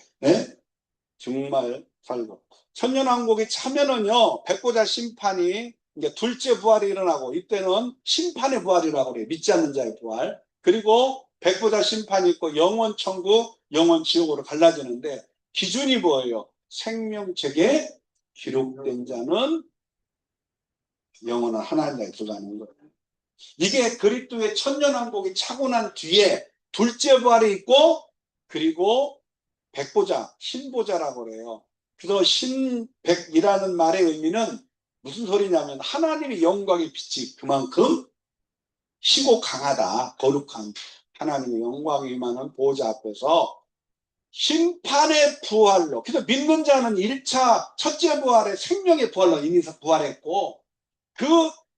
정말 살고 천년왕국이 차면은요 백보자 심판이 이제 둘째 부활이 일어나고 이때는 심판의 부활이라고 그래요. 믿지 않는 자의 부활. 그리고 백보자 심판이 있고 영원 천국, 영원 지옥으로 갈라지는데 기준이 뭐예요? 생명책에 기록된 자는 영원한 하나님에 들어가는 거예요. 이게 그리스도의 천년왕국이 차고 난 뒤에 둘째 부활이 있고 그리고 백보자, 신보자라고 그래요. 그래서 신백이라는 말의 의미는 무슨 소리냐면 하나님의 영광의 빛이 그만큼 희고 강하다. 거룩한 하나님의 영광이 임하는 보호자 앞에서 심판의 부활로, 그래서 믿는 자는 1차 첫째 부활의 생명의 부활로 이미 부활했고 그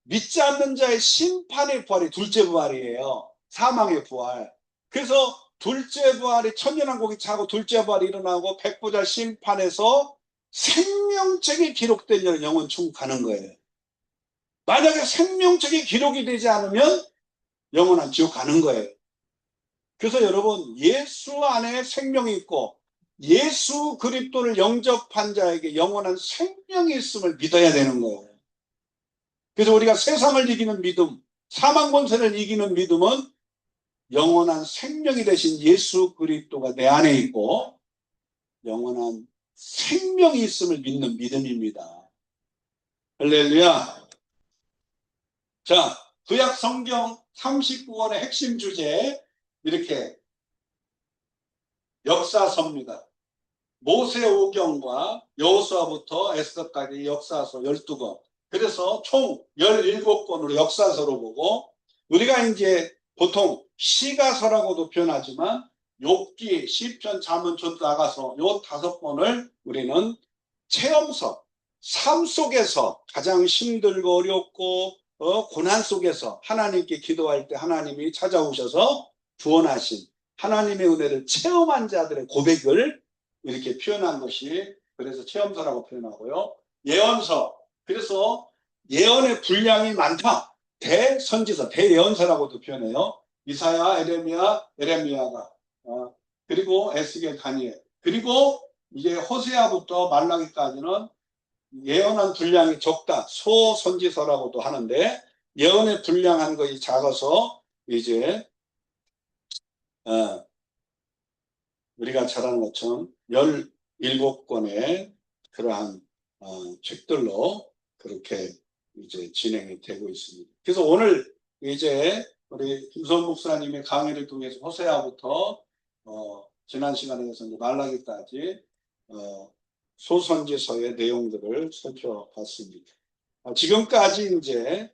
믿지 않는 자의 심판의 부활이 둘째 부활이에요. 사망의 부활. 그래서 둘째 부활이 천년왕국이 차고 둘째 부활이 일어나고 백보자 심판에서 생명책에 기록된 자는 영원 천국 가는 거예요. 만약에 생명책에 기록이 되지 않으면 영원한 지옥 가는 거예요. 그래서 여러분 예수 안에 생명이 있고 예수 그리스도를 영접한 자에게 영원한 생명이 있음을 믿어야 되는 거예요. 그래서 우리가 세상을 이기는 믿음, 사망 권세를 이기는 믿음은 영원한 생명이 되신 예수 그리스도가 내 안에 있고 영원한 생명이 있음을 믿는 믿음입니다. 할렐루야. 자, 구약 성경 39권의 핵심 주제 이렇게 역사서입니다. 모세오경과 여호수아부터 에스더까지 역사서 12권. 그래서 총 17권으로 역사서로 보고 우리가 이제 보통 시가서라고도 표현하지만 욥기, 시편, 잠언, 전도 나가서 요 5권을 우리는 체험서, 삶 속에서 가장 힘들고 어렵고 고난 속에서 하나님께 기도할 때 하나님이 찾아오셔서 구원하신 하나님의 은혜를 체험한 자들의 고백을 이렇게 표현한 것이 그래서 체험서라고 표현하고요. 예언서, 그래서 예언의 분량이 많다. 대선지서, 대예언서라고도 표현해요. 이사야, 에레미야가 그리고 에스겔, 다니엘, 그리고 이제 호세아부터 말라기까지는 예언한 분량이 적다. 소선지서라고도 하는데 예언의 분량한 것이 작아서 이제 우리가 잘 아는 것처럼 17권의 그러한 책들로 그렇게 이제 진행이 되고 있습니다. 그래서 오늘 이제 우리 김선 목사님의 강의를 통해서 호세아부터 지난 시간에서 이제 말라기까지 소선지서의 내용들을 살펴봤습니다. 지금까지 이제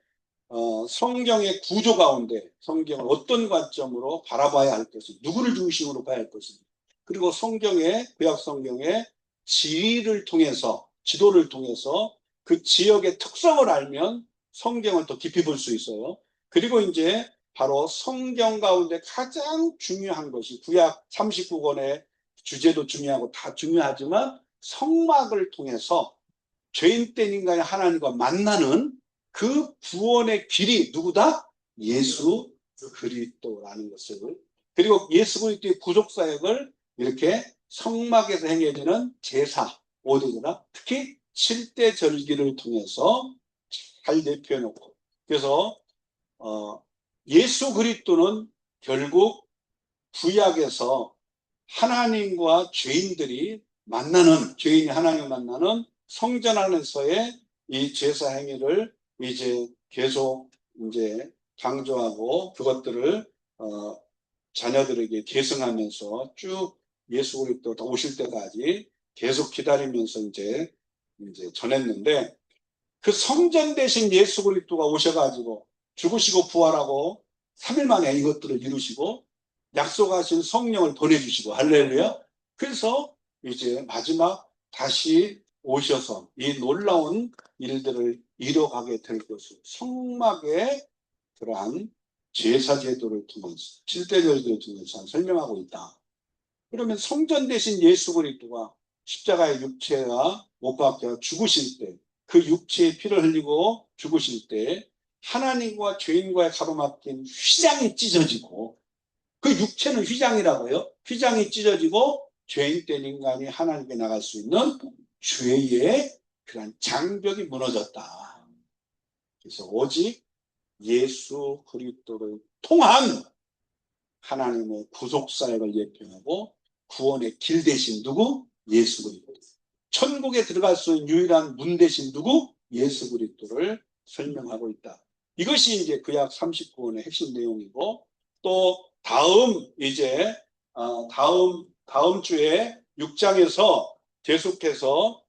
성경의 구조 가운데 성경을 어떤 관점으로 바라봐야 할 것인지, 누구를 중심으로 봐야 할 것인지, 그리고 성경의 구약 성경의 지리를 통해서 지도를 통해서 그 지역의 특성을 알면 성경을 더 깊이 볼 수 있어요. 그리고 이제 바로 성경 가운데 가장 중요한 것이 구약 39권의 주제도 중요하고 다 중요하지만 성막을 통해서 죄인 된 인간이 하나님과 만나는 그 구원의 길이 누구다? 예수 그리스도라는 것을, 그리고 예수 그리스도의 구속사역을 이렇게 성막에서 행해지는 제사, 오대구나, 특히 7대 절기를 통해서 잘 대표해놓고, 그래서 예수 그리스도는 결국 구약에서 하나님과 죄인들이 만나는, 죄인이 하나님을 만나는 성전 안에서의 이 제사 행위를 이제 계속 이제 강조하고 그것들을 자녀들에게 계승하면서 쭉 예수 그리스도 오실 때까지 계속 기다리면서 이제 전했는데, 그 성전 대신 예수 그리스도가 오셔가지고 죽으시고 부활하고 3일 만에 이것들을 이루시고 약속하신 성령을 보내주시고, 할렐루야. 그래서 이제 마지막 다시 오셔서 이 놀라운 일들을 이뤄가게 될 것을 성막의 그러한 제사 제도를 통해서, 칠대절도를 통해서 설명하고 있다. 그러면 성전 대신 예수 그리스도가 십자가의 육체와 못 박혀 죽으실 때, 그 육체의 피를 흘리고 죽으실 때 하나님과 죄인과의 가로막힌 휘장이 찢어지고, 그 육체는 휘장이라고요. 휘장이 찢어지고 죄인 된 인간이 하나님께 나갈 수 있는 죄의 그런 장벽이 무너졌다. 그래서 오직 예수 그리스도를 통한 하나님의 구속사역을 예표하고 구원의 길 대신 누구? 예수 그리스도. 천국에 들어갈 수 있는 유일한 문 대신 누구? 예수 그리스도를 설명하고 있다. 이것이 이제 구약 39권의 핵심 내용이고, 또 이제 다음 주에 6장에서 계속해서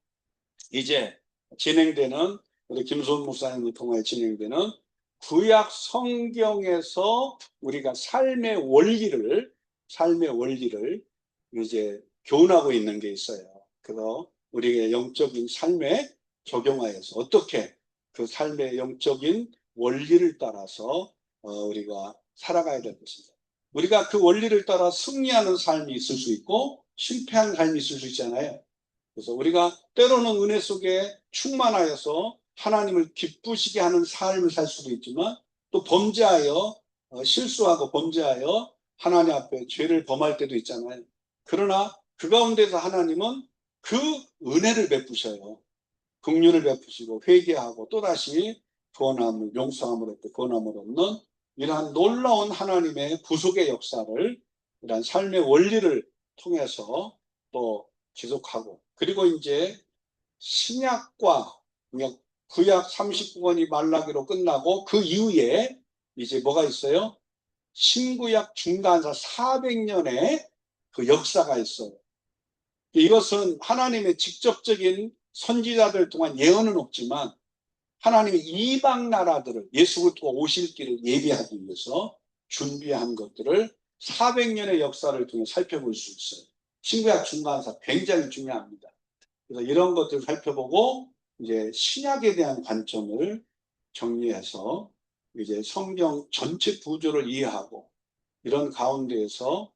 이제 진행되는, 우리 김소은 목사님을 통해 진행되는 구약 성경에서 우리가 삶의 원리를 이제 교훈하고 있는 게 있어요. 그래서 우리의 영적인 삶에 적용하여서 어떻게 그 삶의 영적인 원리를 따라서 우리가 살아가야 될 것입니다. 우리가 그 원리를 따라 승리하는 삶이 있을 수 있고 실패하는 삶이 있을 수 있잖아요. 그래서 우리가 때로는 은혜 속에 충만하여서 하나님을 기쁘시게 하는 삶을 살 수도 있지만, 또 범죄하여 실수하고 범죄하여 하나님 앞에 죄를 범할 때도 있잖아요. 그러나 그 가운데서 하나님은 그 은혜를 베푸셔요. 긍휼을 베푸시고 회개하고 또다시 구원함을, 용서함을 얻고 구원함을 얻는 이러한 놀라운 하나님의 구속의 역사를, 이러한 삶의 원리를 통해서 또 지속하고, 그리고 이제 신약과 구약 39권이 말라기로 끝나고 그 이후에 이제 뭐가 있어요? 신구약 중간사 400년의 그 역사가 있어요. 이것은 하나님의 직접적인 선지자들 동안 예언은 없지만 하나님의 이방 나라들을 예수 그리스도가 오실 길을 예비하기 위해서 준비한 것들을 400년의 역사를 통해 살펴볼 수 있어요. 신구약 중간사 굉장히 중요합니다. 그래서 이런 것들을 살펴보고 이제 신약에 대한 관점을 정리해서 이제 성경 전체 구조를 이해하고, 이런 가운데에서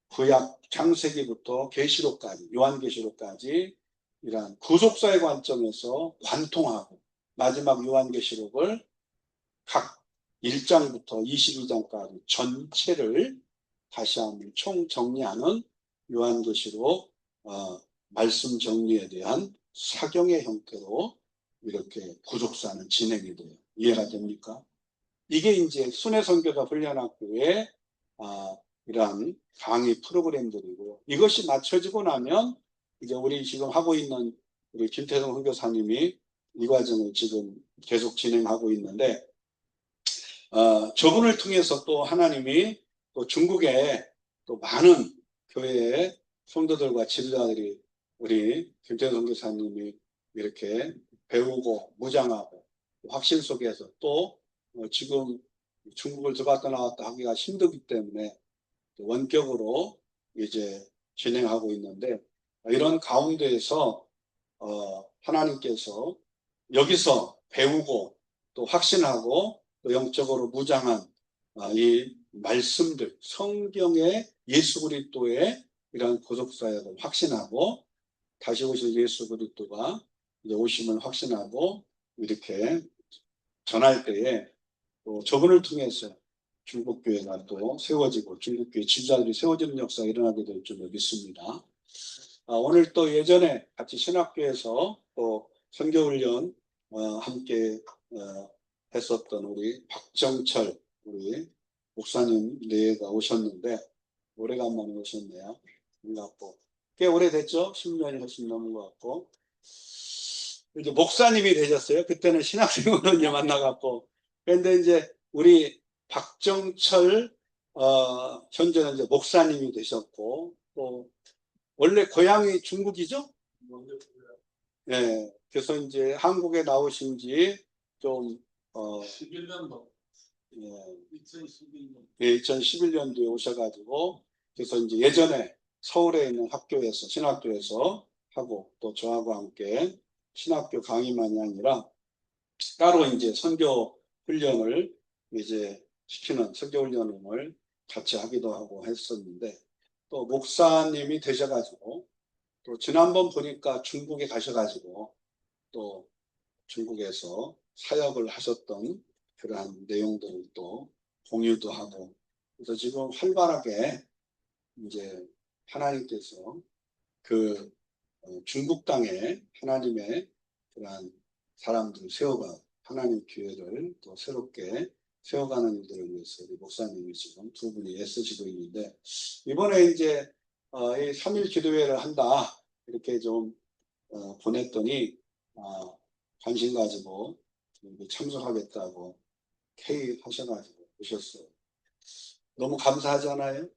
구약 창세기부터 계시록까지, 요한계시록까지 이러한 구속사의 관점에서 관통하고, 마지막 요한계시록을 각 1장부터 22장까지 전체를 다시 한번 총정리하는 요한계시록 말씀 정리에 대한 사경의 형태로 이렇게 구속사는 진행이 돼요. 이해가 됩니까? 이게 이제 순회선교사 훈련학교의 이러한 강의 프로그램들이고, 이것이 맞춰지고 나면 이제 우리 지금 하고 있는 우리 김태성 선교사님이 이 과정을 지금 계속 진행하고 있는데, 저분을 통해서 또 하나님이 또 중국에 또 많은 교회의 성도들과 지도자들이 우리 김태성 선교사님이 이렇게 배우고 무장하고 확신 속에서 또 지금 중국을 들어갔다 나왔다 하기가 힘들기 때문에 원격으로 이제 진행하고 있는데, 이런 가운데에서 하나님께서 여기서 배우고 또 확신하고 또 영적으로 무장한 이 말씀들, 성경의 예수 그리스도의 이런 구속사역을 확신하고, 다시 오실 예수 그리스도가 이제 오심을 확신하고 이렇게 전할 때에 또 저분을 통해서 중국교회가 또 세워지고 중국교회 지도자들이 세워지는 역사가 일어나게 될 줄 믿습니다. 오늘 또 예전에 같이 신학교에서 또 선교훈련 함께 했었던 우리 박정철 우리 목사님 내가 오셨는데, 오래간만에 오셨네요. 반갑고, 꽤 오래됐죠? 10년이 훨씬 넘은 것 같고, 이제 목사님이 되셨어요. 그때는 신학생으로 이제 만나갖고 그런데 이제 우리 박정철 현재는 이제 목사님이 되셨고, 또 원래 고향이 중국이죠? 예. 그래서 이제 한국에 나오신 지 좀 11년도. 예. 2011년. 예, 2011년도에 오셔가지고, 그래서 이제 예전에 서울에 있는 학교에서, 신학교에서 하고, 또 저하고 함께 신학교 강의만이 아니라 따로 이제 선교 훈련을 이제 시키는 선교 훈련을 같이 하기도 하고 했었는데, 또 목사님이 되셔가지고, 또 지난번 보니까 중국에 가셔가지고 또 중국에서 사역을 하셨던 그러한 내용들을 또 공유도 하고, 그래서 지금 활발하게 이제 하나님께서 그 중국 땅에 하나님의 그러한 사람들을 세워가 하나님 교회를 또 새롭게 세워가는 일들을 위해서 우리 목사님이 지금 두 분이 애쓰시고 있는데, 이번에 이제 이 3일 기도회를 한다 이렇게 좀 보냈더니 관심 가지고 참석하겠다고 회의하셔가지고 오셨어요. 너무 감사하잖아요.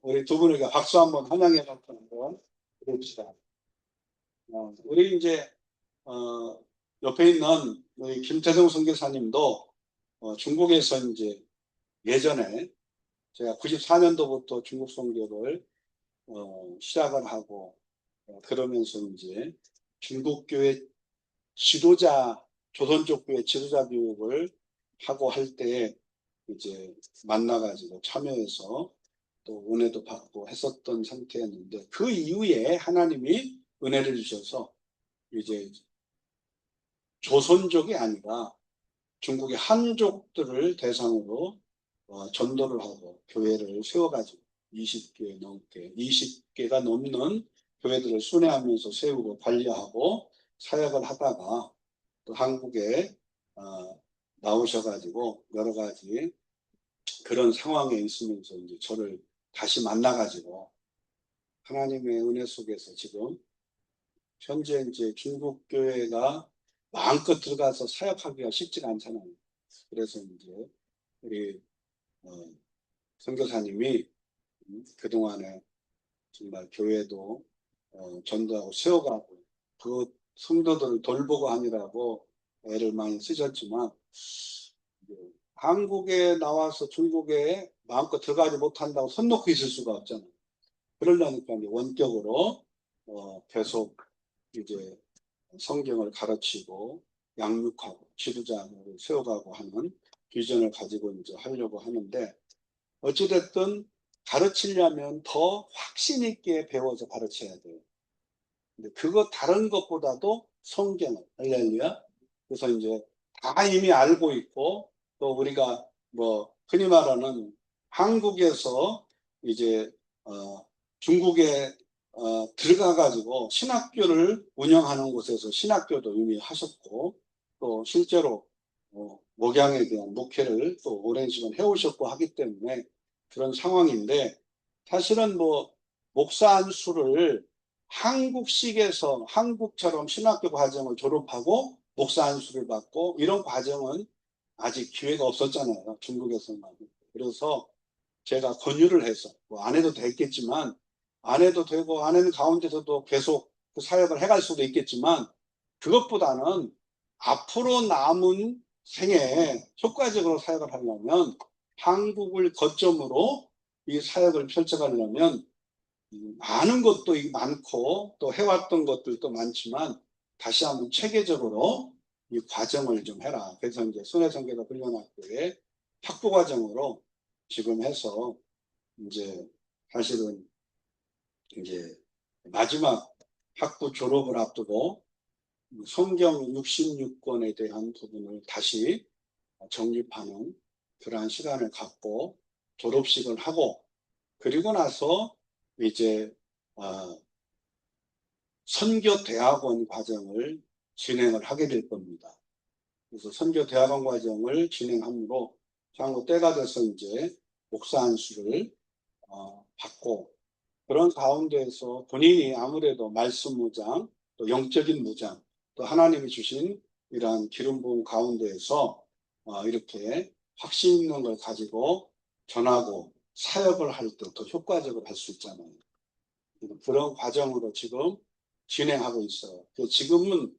우리 두 분에게 박수 한번 환영해 갖고 한번 해봅시다. 우리 이제 옆에 있는 우리 김태성 선교사님도 중국에서 이제 예전에 제가 94년도부터 중국 선교를 시작을 하고, 그러면서 이제 중국 교회 지도자, 조선 쪽 교회 지도자 교육을 하고 할 때 이제 만나가지고 참여해서 또 은혜도 받고 했었던 상태였는데, 그 이후에 하나님이 은혜를 주셔서 이제 조선족이 아니라 중국의 한족들을 대상으로 전도를 하고 교회를 세워가지고 20개가 넘는 교회들을 순회하면서 세우고 관리하고 사역을 하다가 또 한국에 나오셔가지고 여러 가지 그런 상황에 있으면서 이제 저를 다시 만나가지고 하나님의 은혜 속에서 지금 현재 이제 중국 교회가 마음껏 들어가서 사역하기가 쉽지가 않잖아요. 그래서 이제 우리 선교사님이 그동안에 정말 교회도 전도하고 세워가고 그 성도들을 돌보고 하느라고 애를 많이 쓰셨지만, 한국에 나와서 중국에 마음껏 들어가지 못한다고 손 놓고 있을 수가 없잖아요. 그러려니까 이제 원격으로 계속 이제 성경을 가르치고 양육하고 지도자를 세워가고 하는 비전을 가지고 이제 하려고 하는데, 어찌됐든 가르치려면 더 확신 있게 배워서 가르쳐야 돼요. 근데 그거 다른 것보다도 성경을, 할렐루야. 그래서 이제 다 이미 알고 있고, 또 우리가 뭐 흔히 말하는 한국에서 이제 중국에 들어가 가지고 신학교를 운영하는 곳에서 신학교도 이미 하셨고, 또 실제로 목양에 대한 목회를 또 오랜 시간 해오셨고 하기 때문에 그런 상황인데, 사실은 뭐 목사 안수를 한국식에서 한국처럼 신학교 과정을 졸업하고 목사 안수를 받고 이런 과정은 아직 기회가 없었잖아요, 중국에서는. 그래서 제가 권유를 해서 뭐 안 해도 됐겠지만, 안 해도 되고 안 하는 가운데서도 계속 그 사역을 해갈 수도 있겠지만, 그것보다는 앞으로 남은 생에 효과적으로 사역을 하려면, 한국을 거점으로 이 사역을 펼쳐가려면 많은 것도 많고 또 해왔던 것들도 많지만, 다시 한번 체계적으로 이 과정을 좀 해라. 그래서 이제 순회선교사 훈련학교에 학부 과정으로 지금 해서 이제 사실은 이제 마지막 학부 졸업을 앞두고 성경 66권에 대한 부분을 다시 정립하는 그러한 시간을 갖고 졸업식을 하고, 그리고 나서 이제 선교대학원 과정을 진행을 하게 될 겁니다. 그래서 선교대학원 과정을 진행함으로 향후 때가 돼서 이제 목사 안수를 받고, 그런 가운데에서 본인이 아무래도 말씀 무장, 또 영적인 무장, 또 하나님이 주신 이러한 기름 부음 가운데에서 이렇게 확신 있는 걸 가지고 전하고 사역을 할 때 더 효과적으로 할 수 있잖아요. 그런 과정으로 지금 진행하고 있어요. 지금은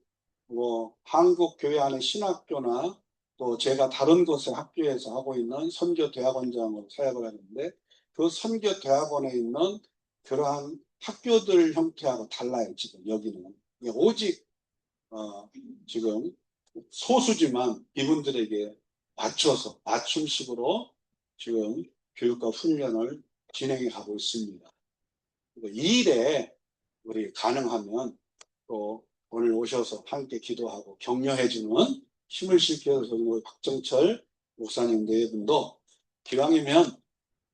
뭐 한국 교회 안의 신학교나 또 제가 다른 곳의 학교에서 하고 있는 선교 대학원장으로 사역을 하는데, 그 선교 대학원에 있는 그러한 학교들 형태하고 달라요. 지금 여기는 오직 지금 소수지만 이분들에게 맞춰서 맞춤식으로 지금 교육과 훈련을 진행해 가고 있습니다. 이 일에 우리 가능하면 또 오늘 오셔서 함께 기도하고 격려해주는 힘을 실켜서 우리 박정철 목사님 네 분도 기왕이면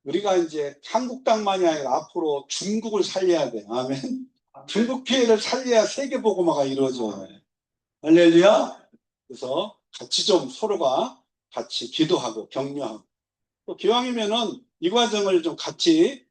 우리가 이제 한국 땅만이 아니라 앞으로 중국을 살려야 돼. 아멘. 중국 교회를 살려야 세계 복음화가 이루어져요. 할렐루야. 그래서 같이 좀 서로가 같이 기도하고 격려하고, 또 기왕이면은 이 과정을 좀 같이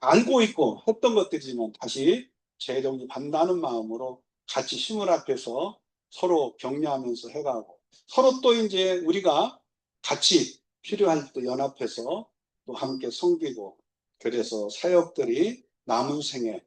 알고 있고 했던 것들이지만 다시 재정립한다는 마음으로 같이 힘을 합해서 서로 격려하면서 해가고, 서로 또 이제 우리가 같이 필요할 때 연합해서 또 함께 섬기고, 그래서 사역들이 남은 생에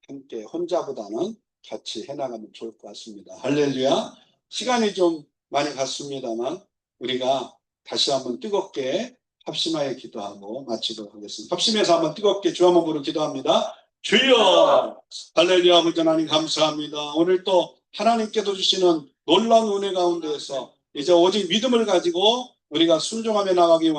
함께 혼자보다는 같이 해나가면 좋을 것 같습니다. 할렐루야. 시간이 좀 많이 갔습니다만 우리가 다시 한번 뜨겁게 합심하여 기도하고 마치도록 하겠습니다. 합심해서 한번 뜨겁게 주 한번 부르 기도합니다. 주여. 할렐루야. 아버지 하나님 감사합니다. 오늘 또 하나님께서 주시는 놀라운 은혜 가운데에서 이제 오직 믿음을 가지고 우리가 순종하며 나가기